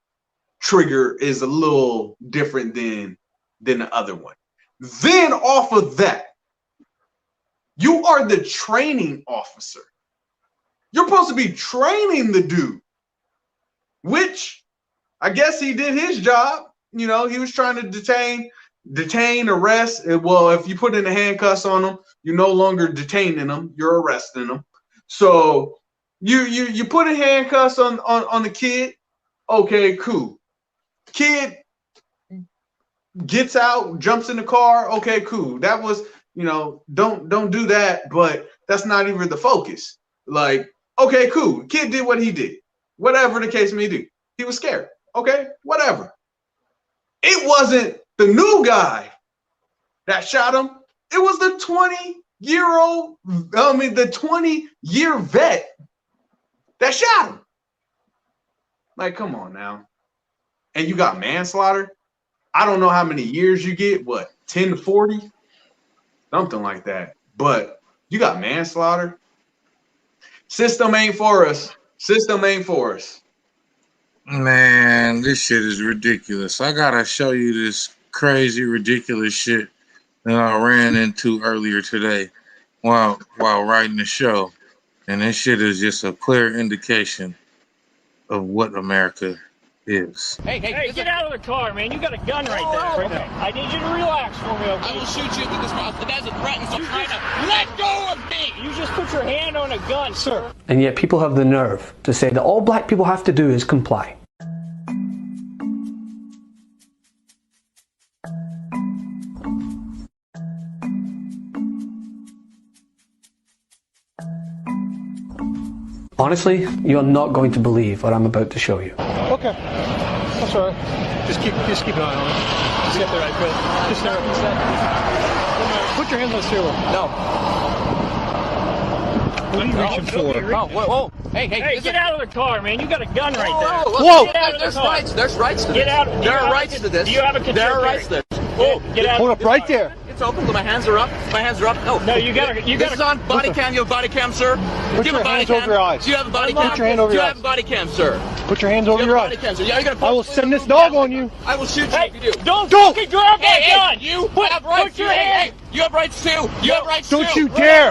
trigger is a little different than the other one. Then off of that, you are the training officer. You're supposed to be training the dude, which I guess he did his job. You know, he was trying to detain, arrest. Well, if you put in the handcuffs on him, you're no longer detaining him, you're arresting him. So you put in handcuffs on the kid. Okay, cool. Kid gets out, jumps in the car. Okay, cool. That was, you know, don't do that, but that's not even the focus. Like, okay, cool. Kid did what he did. Whatever the case may be. He was scared. Okay, whatever. It wasn't the new guy that shot him. It was the 20-year vet that shot him. Like, come on now. And you got manslaughter. I don't know how many years you get. What, 10 to 40? Something like that. But you got manslaughter. System ain't for us. System ain't for us. Man, this shit is ridiculous. I gotta show you this crazy, ridiculous shit that I ran into earlier today while writing the show. And this shit is just a clear indication of what America is. Hey, get out of the car, man. You got a gun right there. Okay. I need you to relax for me, okay? I will shoot you through this mouth. The guy's a threat, so trying to let go of me. You just put your hand on a gun, sir. And yet people have the nerve to say that all black people have to do is comply. Honestly, you're not going to believe what I'm about to show you. Okay. That's all right. Just keep an eye on it. Just get there right quick. Just start. Put your hands on the steering wheel. No. What are you reaching for? Oh, whoa. Hey, get out of the car, man. You got a gun right there. Whoa! There's rights. There's rights to this. There are rights to this. Do you have a concealed There are rights to this. Whoa! Get out. Hold up right there. It's open. My hands are up. No, you got. This is on body cam. You have a body cam, sir. Put your hands over your eyes. Do you have a body cam? Put your hand over your eyes. Do you have a body cam, sir? Put your hands over your eyes. I will send this dog on you. I will shoot you if you do. Don't fucking grab that gun. You have rights. Put your hand. You have rights too. You have rights too. Don't you dare.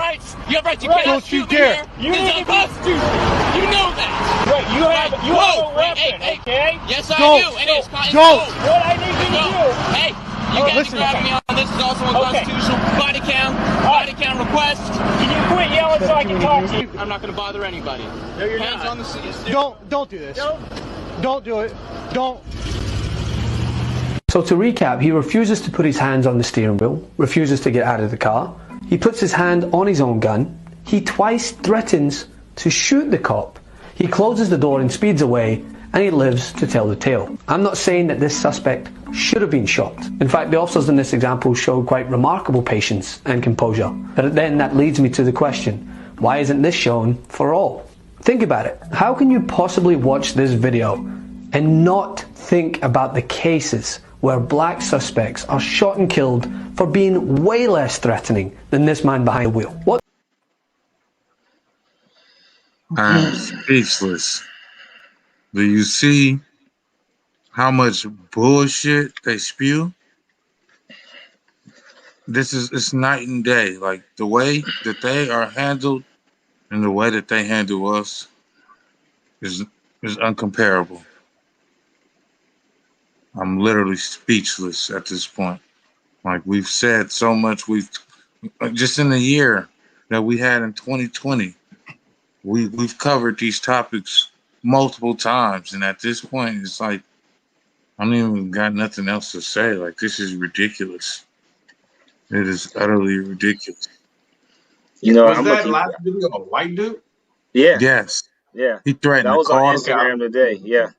You have rights. You cannot shoot me here. You It's unconstitutional. You know that. Wait, you have a weapon, okay? Yes, I Don't. do. And it's Don't. What I need you to do. Hey, you guys are grabbing me on this. Is also unconstitutional. Body cam request. Can you quit yelling so I can talk to you? I'm not going to bother anybody. No, you're Hands not. on the seat. Don't do this. Don't do it. Don't. So to recap, he refuses to put his hands on the steering wheel, refuses to get out of the car. He puts his hand on his own gun. He twice threatens to shoot the cop. He closes the door and speeds away, and he lives to tell the tale. I'm not saying that this suspect should have been shot. In fact, the officers in this example showed quite remarkable patience and composure. But then that leads me to the question, why isn't this shown for all? Think about it. How can you possibly watch this video and not think about the cases where black suspects are shot and killed for being way less threatening than this man behind the wheel? What? I'm speechless. Do you see how much bullshit they spew? It's night and day. Like the way that they are handled and the way that they handle us is uncomparable. I'm literally speechless at this point. Like we've said so much, we've just in the year that we had in 2020, we've covered these topics multiple times, and at this point, it's like I don't even got nothing else to say. Like this is ridiculous. It is utterly ridiculous. You know, was that last video a white dude? Yeah. Yes. Yeah. He threatened that was to call on Instagram today. Yeah.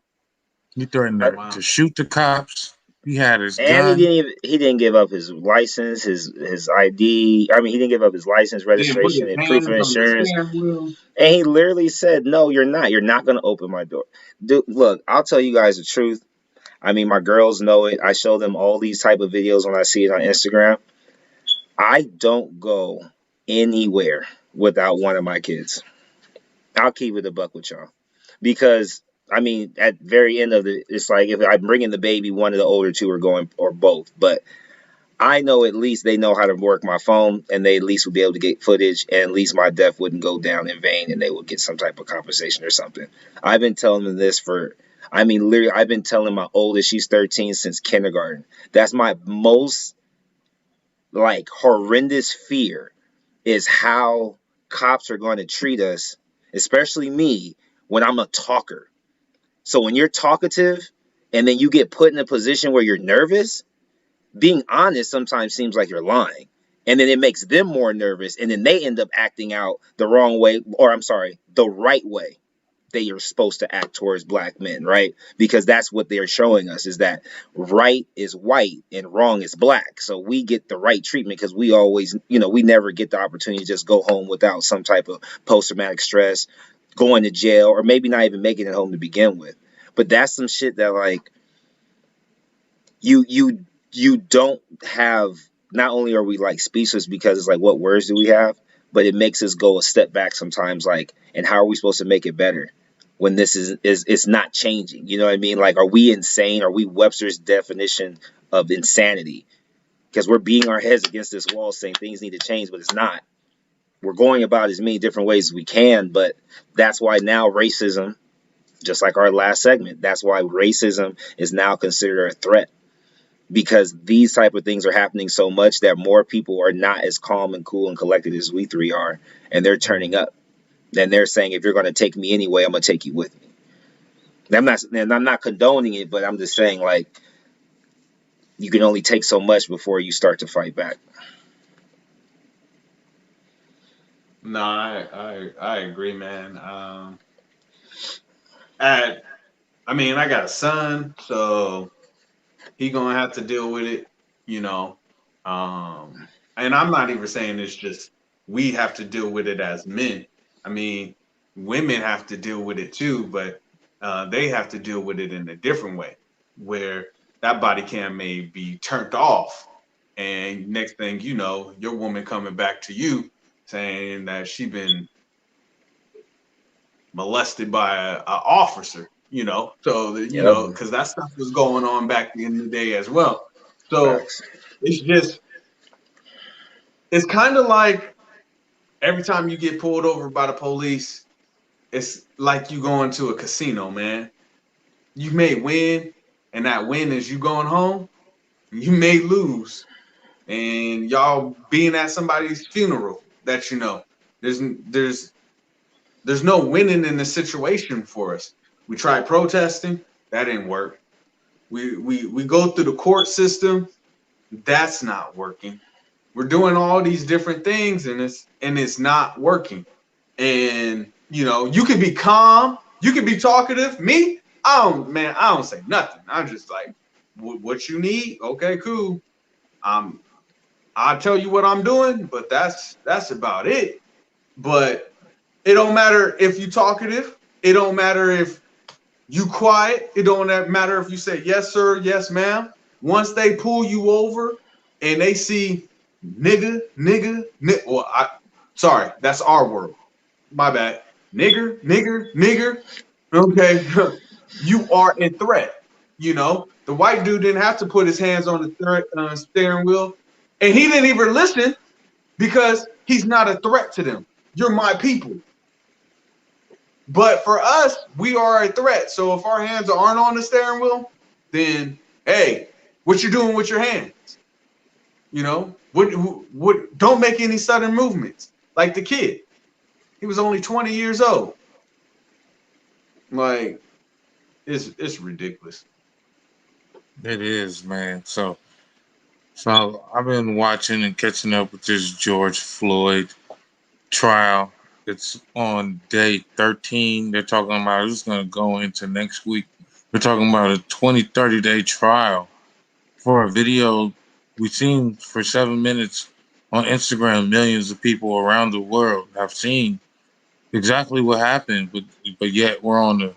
He threatened to shoot the cops. He had his and gun. he didn't give up his license, his ID. I mean, he didn't give up his license, registration, and proof of insurance. And he literally said, "No, you're not. You're not going to open my door." Dude, look, I'll tell you guys the truth. I mean, my girls know it. I show them all these type of videos when I see it on Instagram. I don't go anywhere without one of my kids. I'll keep it a buck with y'all, because I mean, at the very end of it, it's like if I'm bringing the baby, one of the older two are going, or both. But I know at least they know how to work my phone, and they at least would be able to get footage, and at least my death wouldn't go down in vain, and they would get some type of compensation or something. I've been telling them this literally, I've been telling my oldest, she's 13, since kindergarten. That's my most, horrendous fear, is how cops are going to treat us, especially me, when I'm a talker. So when you're talkative and then you get put in a position where you're nervous, being honest sometimes seems like you're lying. And then it makes them more nervous, and then they end up acting out the wrong way, or the right way that you're supposed to act towards black men, right? Because that's what they're showing us, is that right is white and wrong is black. So we get the right treatment because we always, we never get the opportunity to just go home without some type of post-traumatic stress, going to jail, or maybe not even making it home to begin with. But that's some shit that you don't have. Not only are we speechless because it's what words do we have, but it makes us go a step back sometimes, and how are we supposed to make it better when this is it's not changing? You know what I mean? Are we insane? Are we Webster's definition of insanity? Because we're beating our heads against this wall saying things need to change, but it's not. We're going about as many different ways as we can, but that's why now racism, just like our last segment, that's why racism is now considered a threat, because these type of things are happening so much that more people are not as calm and cool and collected as we three are, and they're turning up. And they're saying, if you're going to take me anyway, I'm going to take you with me. And I'm not condoning it, but I'm just saying, you can only take so much before you start to fight back. No, I agree, man. I got a son, so he gonna have to deal with it, and I'm not even saying it's just we have to deal with it as men. I mean, women have to deal with it too, but they have to deal with it in a different way, where that body cam may be turned off, and next thing you know, your woman coming back to you saying that she been molested by an officer, so because that stuff was going on back in the day as well. So it's kind of like every time you get pulled over by the police, it's like you going to a casino, man. You may win, and that win is you going home. You may lose, and y'all being at somebody's funeral that there's no winning in the situation for us. We tried protesting, that didn't work. We go through the court system, that's not working. We're doing all these different things, and it's not working. And you can be calm You can be talkative. Me, I don't say nothing. I'm just like, what you need? Okay, cool. I'll tell you what I'm doing, but that's about it. But it don't matter if you talkative. It don't matter if you quiet. It don't matter if you say yes, sir, yes, ma'am. Once they pull you over and they see nigga, well, sorry, that's our world. My bad. Nigger. Okay, you are a threat. You know, the white dude didn't have to put his hands on the steering wheel, and he didn't even listen because he's not a threat to them. You're my people. But for us, we are a threat. So if our hands aren't on the steering wheel, then hey, what you doing with your hands? You know, what? Don't make any sudden movements like the kid. He was only 20 years old. Like, it's ridiculous. It is, man. So I've been watching and catching up with this George Floyd trial. It's on day 13. They're talking about it's going to go into next week. We're talking about a 30-day trial for a video we've seen for 7 minutes on Instagram. Millions of people around the world have seen exactly what happened, but yet we're on the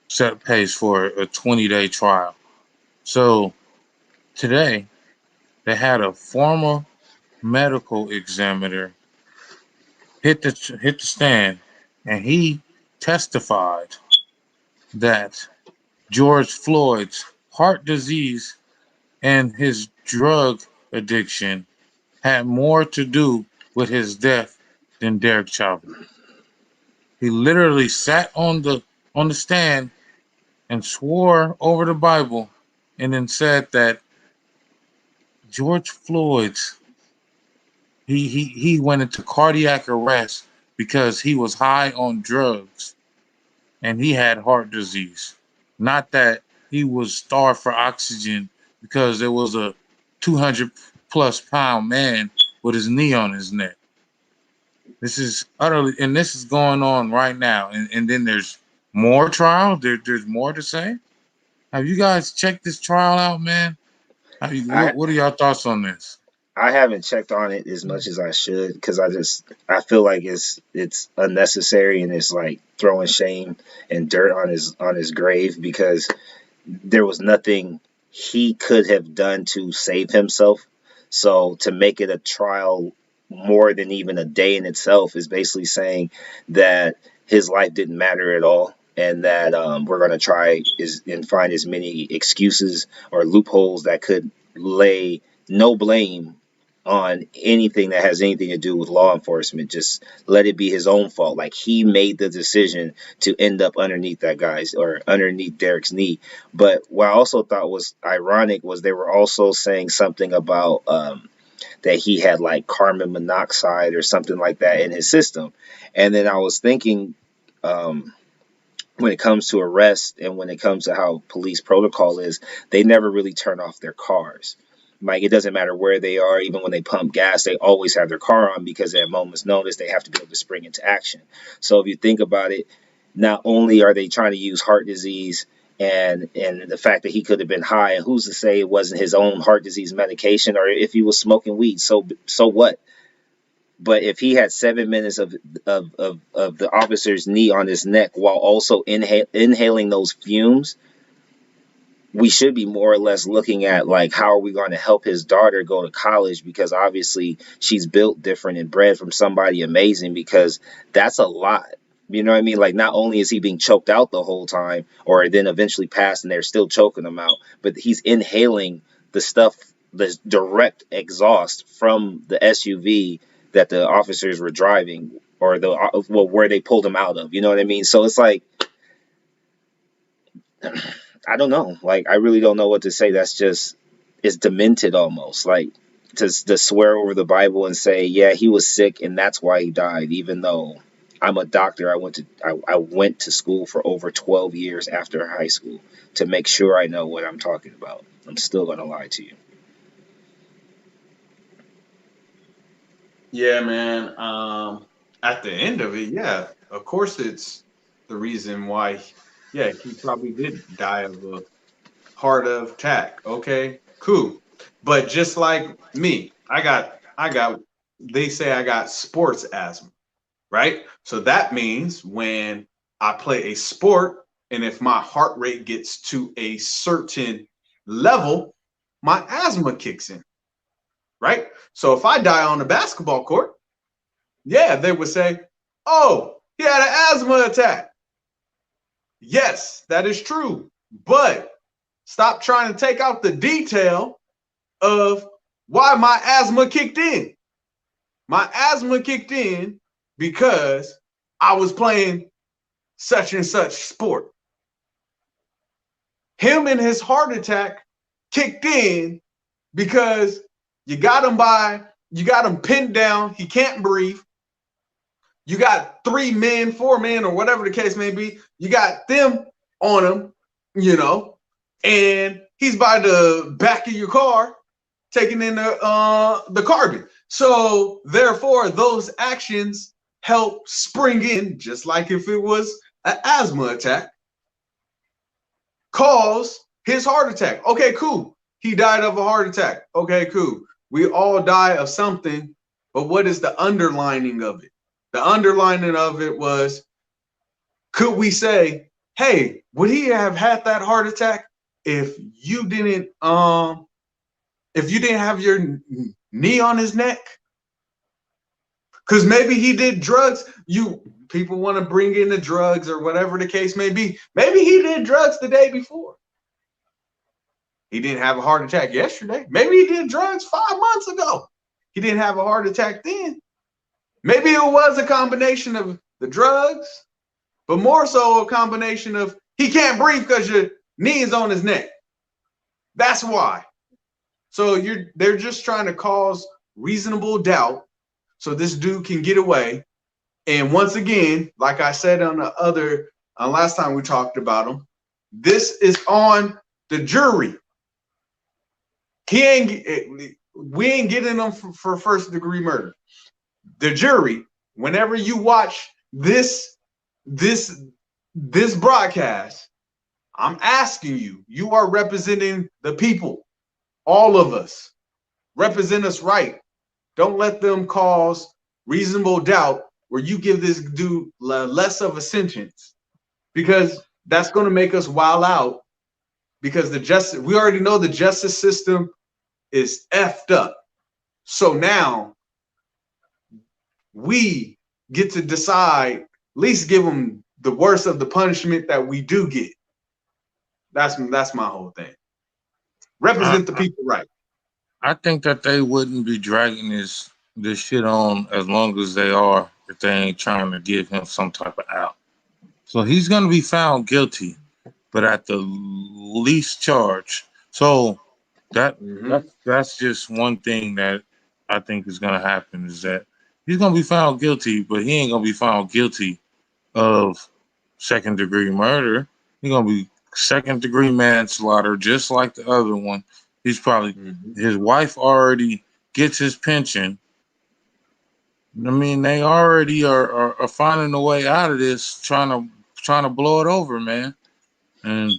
set pace for a 20-day trial. So today they had a former medical examiner hit the stand, and he testified that George Floyd's heart disease and his drug addiction had more to do with his death than Derek Chauvin. He literally sat on the stand and swore over the Bible, and then said that George Floyd's he went into cardiac arrest because he was high on drugs and he had heart disease. Not that he was starved for oxygen because there was a 200 plus pound man with his knee on his neck. This is utterly, and this is going on right now. And then there's more trial. There's more to say. Have you guys checked this trial out, man? I What are y'all thoughts on this? I haven't checked on it as much as I should because I feel like it's unnecessary and it's like throwing shame and dirt on his grave because there was nothing he could have done to save himself. So to make it a trial more than even a day in itself is basically saying that his life didn't matter at all, and that we're going to try and find as many excuses or loopholes that could lay no blame on anything that has anything to do with law enforcement. Just let it be his own fault. Like he made the decision to end up underneath that guy's or underneath Derek's knee. But what I also thought was ironic was they were also saying something about that he had like carbon monoxide or something like that in his system. And then I was thinking, when it comes to arrest and when it comes to how police protocol is, they never really turn off their cars. Like it doesn't matter where they are, even when they pump gas, they always have their car on because at a moment's notice they have to be able to spring into action. So if you think about it, not only are they trying to use heart disease and the fact that he could have been high, and who's to say it wasn't his own heart disease medication or if he was smoking weed, so what? But if he had 7 minutes of the officer's knee on his neck while also inhaling those fumes, we should be more or less looking at like how are we going to help his daughter go to college, because obviously she's built different and bred from somebody amazing, because that's a lot. You know what I mean? Like not only is he being choked out the whole time or then eventually passed and they're still choking him out, but he's inhaling the stuff, the direct exhaust from the SUV that the officers were driving or where they pulled him out of. You know what I mean? So it's like, I don't know. Like, I really don't know what to say. That's just, it's demented almost. Like, to swear over the Bible and say, yeah, he was sick and that's why he died, even though I'm a doctor. I went to school for over 12 years after high school to make sure I know what I'm talking about. I'm still going to lie to you. Yeah, man. At the end of it, yeah, of course it's the reason why, yeah, he probably did die of a heart attack. Okay, cool. But just like me, I got, they say I got sports asthma, right? So that means when I play a sport and if my heart rate gets to a certain level, my asthma kicks in, right? So if I die on the basketball court, yeah, they would say, oh, he had an asthma attack. Yes, that is true. But stop trying to take out the detail of why my asthma kicked in. My asthma kicked in because I was playing such and such sport. Him and his heart attack kicked in because you got him pinned down. He can't breathe. You got 3 men, 4 men, or whatever the case may be. You got them on him, and he's by the back of your car taking in the carbon. So therefore, those actions help spring in, just like if it was an asthma attack, cause his heart attack. Okay, cool. He died of a heart attack. Okay, cool. We all die of something, but what is the underlining of it? The underlining of it was, could we say, hey, would he have had that heart attack if you didn't have your knee on his neck? Because maybe he did drugs. People want to bring in the drugs or whatever the case may be. Maybe he did drugs the day before. He didn't have a heart attack yesterday. Maybe he did drugs 5 months ago. He didn't have a heart attack then. Maybe it was a combination of the drugs, but more so a combination of he can't breathe because your knee is on his neck. That's why. So they're just trying to cause reasonable doubt so this dude can get away. And once again, like I said on the other last time we talked about him, this is on the jury. We ain't getting them for first degree murder. The jury, whenever you watch this broadcast, I'm asking you, you are representing the people, all of us. Represent us right. Don't let them cause reasonable doubt where you give this dude less of a sentence, because that's going to make us wild out, because we already know the justice system is effed up. So now we get to decide, at least give them the worst of the punishment that we do get. That's my whole thing. Represent the people right. I think that they wouldn't be dragging this shit on as long as they are if they ain't trying to give him some type of out. So he's going to be found guilty, but at the least charge. So that's just one thing that I think is going to happen, is that he's going to be found guilty, but he ain't going to be found guilty of second-degree murder. He's going to be second-degree manslaughter, just like the other one. He's probably his wife already gets his pension. I mean, they already are finding a way out of this, trying to blow it over, man. And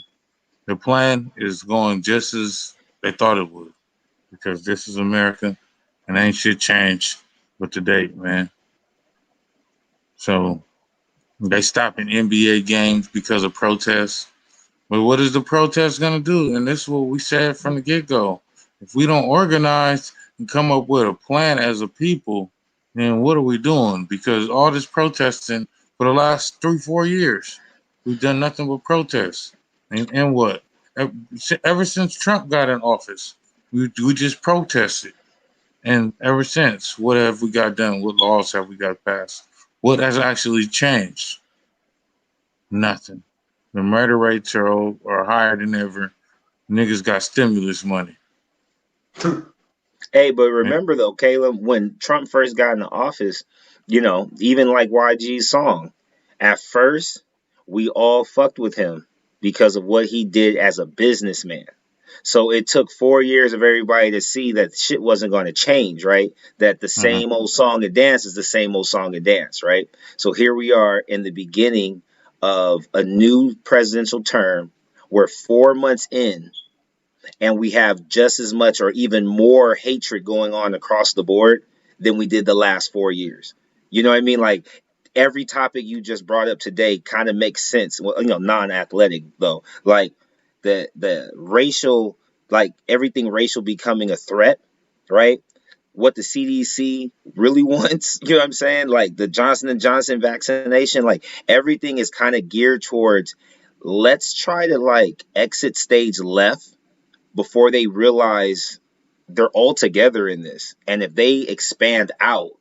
the plan is going just as they thought it would, because this is America and ain't shit changed with the date, man. So they stopping NBA games because of protests. But what is the protest going to do? And this is what we said from the get-go. If we don't organize and come up with a plan as a people, then what are we doing? Because all this protesting for the last 3-4 years, we've done nothing but protests. And what? Ever since Trump got in office, we just protested. And ever since, what have we got done? What laws have we got passed? What has actually changed? Nothing. The murder rates are higher than ever. Niggas got stimulus money. Hey, but remember though, Kalum, when Trump first got into office, even like YG's song, at first we all fucked with him because of what he did as a businessman. So it took 4 years of everybody to see that shit wasn't going to change, right? That the same old song and dance is the same old song and dance, right? So here we are in the beginning of a new presidential term. We're 4 months in, and we have just as much or even more hatred going on across the board than we did the last 4 years. You know what I mean? Like, every topic you just brought up today kind of makes sense. Well, non-athletic though, like the racial, like everything racial becoming a threat, right? What the CDC really wants, you know what I'm saying? Like the Johnson & Johnson vaccination, like everything is kind of geared towards, let's try to like exit stage left before they realize they're all together in this. And if they expand out,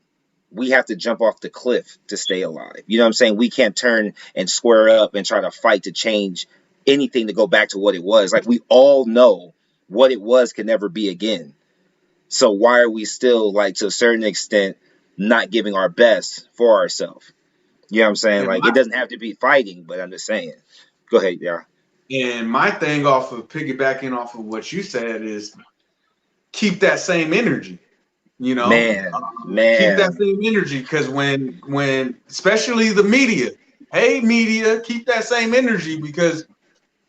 we have to jump off the cliff to stay alive. You know what I'm saying? We can't turn and square up and try to fight to change anything to go back to what it was. Like, we all know what it was can never be again. So why are we still, like, to a certain extent, not giving our best for ourselves? You know what I'm saying? Like, it doesn't have to be fighting, but I'm just saying. Go ahead, yeah. And my thing off of piggybacking off of what you said is keep that same energy. You know, man, keep that same energy, because when especially the media, hey media, keep that same energy, because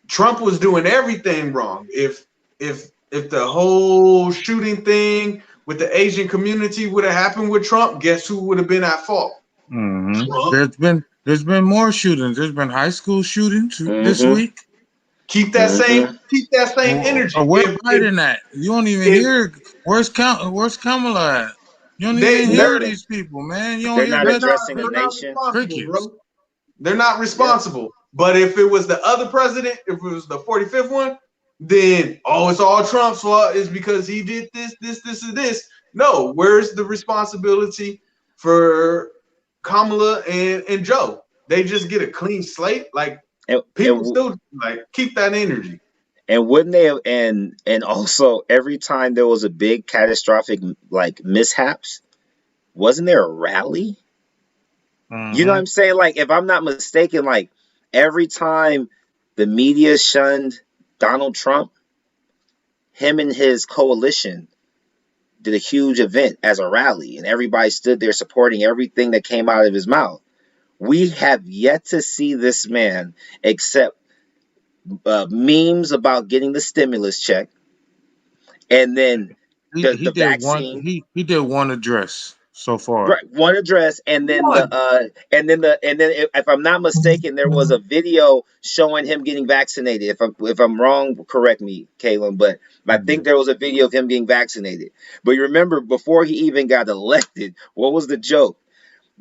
Trump was doing everything wrong. If the whole shooting thing with the Asian community would have happened with Trump, guess who would have been at fault? Mm-hmm. There's been more shootings. There's been high school shootings this week. Keep that same energy. Where's Biden at? You don't even hear. Where's Kamala at? You don't even hear these people, man. You don't they're hear. not addressing the nation. Bro. They're not responsible. Yep. But if it was the other president, if it was the 45th one, then it's all Trump's fault. It's because he did this, and this. No, where's the responsibility for Kamala and Joe? They just get a clean slate. Like, people still like keep that energy. And wouldn't they have, and also every time there was a big catastrophic like mishaps, wasn't there a rally? Mm-hmm. You know what I'm saying? Like, if I'm not mistaken, like every time the media shunned Donald Trump, him and his coalition did a huge event as a rally, and everybody stood there supporting everything that came out of his mouth. We have yet to see this man accept memes about getting the stimulus check, and then the vaccine. He did one address so far. Right, one address, and then if I'm not mistaken, there was a video showing him getting vaccinated. If I'm wrong, correct me, Kalum, but I think there was a video of him getting vaccinated. But you remember, before he even got elected, what was the joke?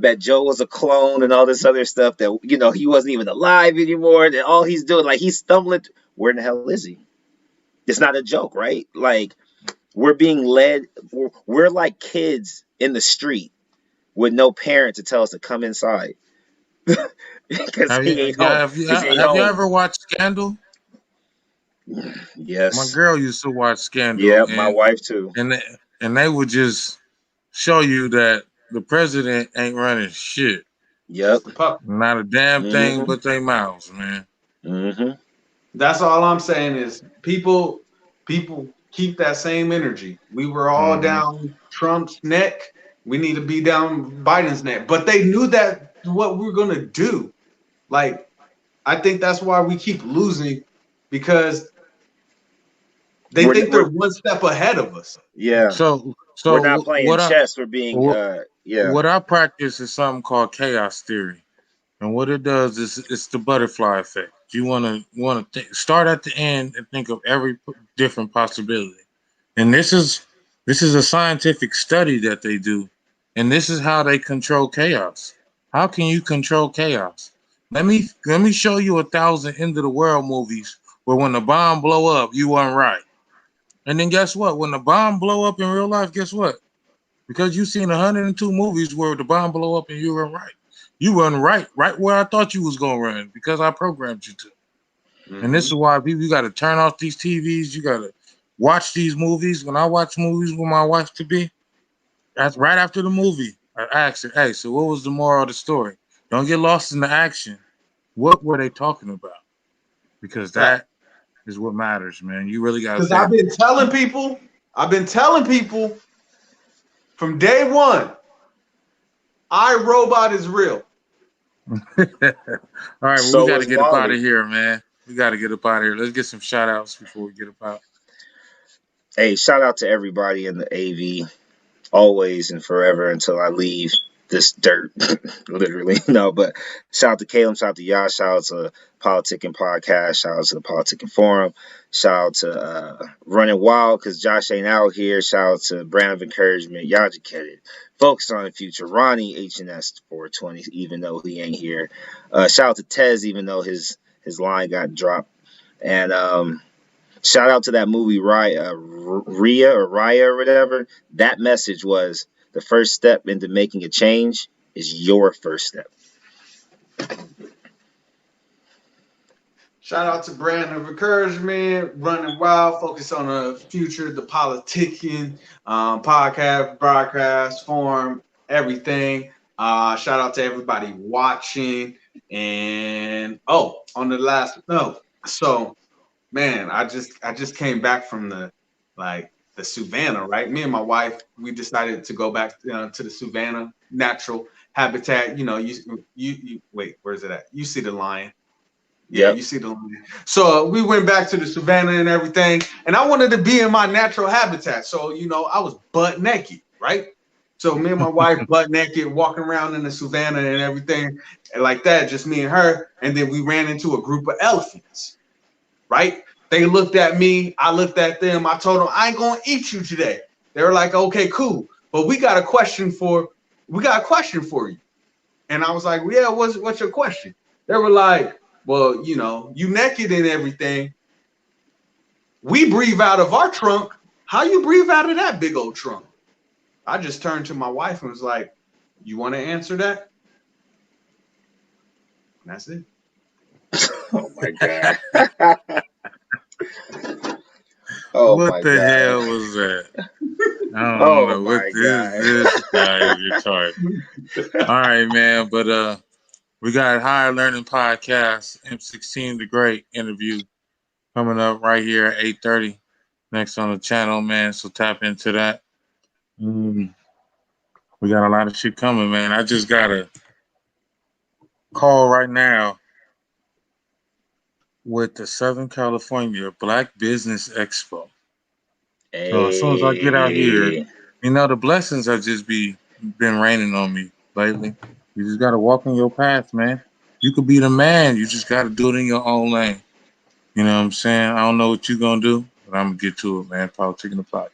That Joe was a clone and all this other stuff, that, you know, he wasn't even alive anymore, and all he's doing, like, he's stumbling. Where in the hell is he? It's not a joke, right? Like, we're being led. We're like kids in the street with no parent to tell us to come inside. Have you ever watched Scandal? Yes. My girl used to watch Scandal. Yeah, my wife too. And they would just show you that the president ain't running shit. Yep. Not a damn thing but their mouths, man. Mm-hmm. That's all I'm saying is people keep that same energy. We were all down Trump's neck. We need to be down Biden's neck. But they knew that what we're going to do. Like, I think that's why we keep losing, because they think they're one step ahead of us. Yeah. So we're not playing chess. We're being What I practice is something called chaos theory, and what it does is it's the butterfly effect. You want to start at the end and think of every different possibility, and this is a scientific study that they do, and this is how they control chaos. How can you control chaos? Let me show you 1,000 end of the world movies where when the bomb blow up, you weren't right. And then guess what? When the bomb blow up in real life, guess what? Because you've seen 102 movies where the bomb blow up and you run right. You run right where I thought you was going to run, because I programmed you to. Mm-hmm. And this is why people, you got to turn off these TVs. You got to watch these movies. When I watch movies with my wife to be, that's right after the movie. I asked her, hey, so what was the moral of the story? Don't get lost in the action. What were they talking about? Because that is what matters, man. You really got to. Because I've been telling people from day one, iRobot is real. All right, well, So we got to was get up out of Wally. here, man. We got to get up out of here. Let's get some shout outs before we get up out. Hey, shout out to everybody in the AV, always and forever until I leave this dirt, literally. No, but shout out to Kalum, shout out to y'all, shout out to Politikan Podcast, shout out to the Politikan Forum, shout out to Running Wild because Josh ain't out here, shout out to Brand of Encouragement, y'all just get it. Focus on the future, Ronnie HNS 420, even though he ain't here. Shout out to Tez, even though his line got dropped. And shout out to that movie Raya or whatever. That message was the first step into making a change is your first step. Shout out to Brand of Encouragement, Running Wild, focus on the future, the Politikan, podcast, broadcast, forum, everything. Shout out to everybody watching. And on the last note, so man, I just came back from the Savannah, right? Me and my wife, we decided to go back to the Savannah natural habitat. You know, you wait, where's it at? You see the lion. Yeah, you see the lion. So we went back to the Savannah and everything, and I wanted to be in my natural habitat. So, I was butt naked, right? So me and my wife butt naked, walking around in the Savannah and everything, and like that, just me and her. And then we ran into a group of elephants, right? They looked at me, I looked at them. I told them, I ain't gonna eat you today. They were like, okay, cool, but we got a question for you. And I was like, well, yeah, what's your question? They were like, well, you naked and everything. We breathe out of our trunk. How you breathe out of that big old trunk? I just turned to my wife and was like, you want to answer that? And that's it. Oh my God. What the hell was that? I don't know what this guy is retarded. All right, man, but we got Higher Learning Podcast, M16 the Great interview coming up right here at 8:30 next on the channel, man. So tap into that. We got a lot of shit coming, man. I just got a call right now with the Southern California Black Business Expo. Hey. So as soon as I get out here, the blessings have just been raining on me lately. You just got to walk in your path, man. You could be the man. You just got to do it in your own lane. You know what I'm saying? I don't know what you're going to do, but I'm going to get to it, man. Politikan the Pot.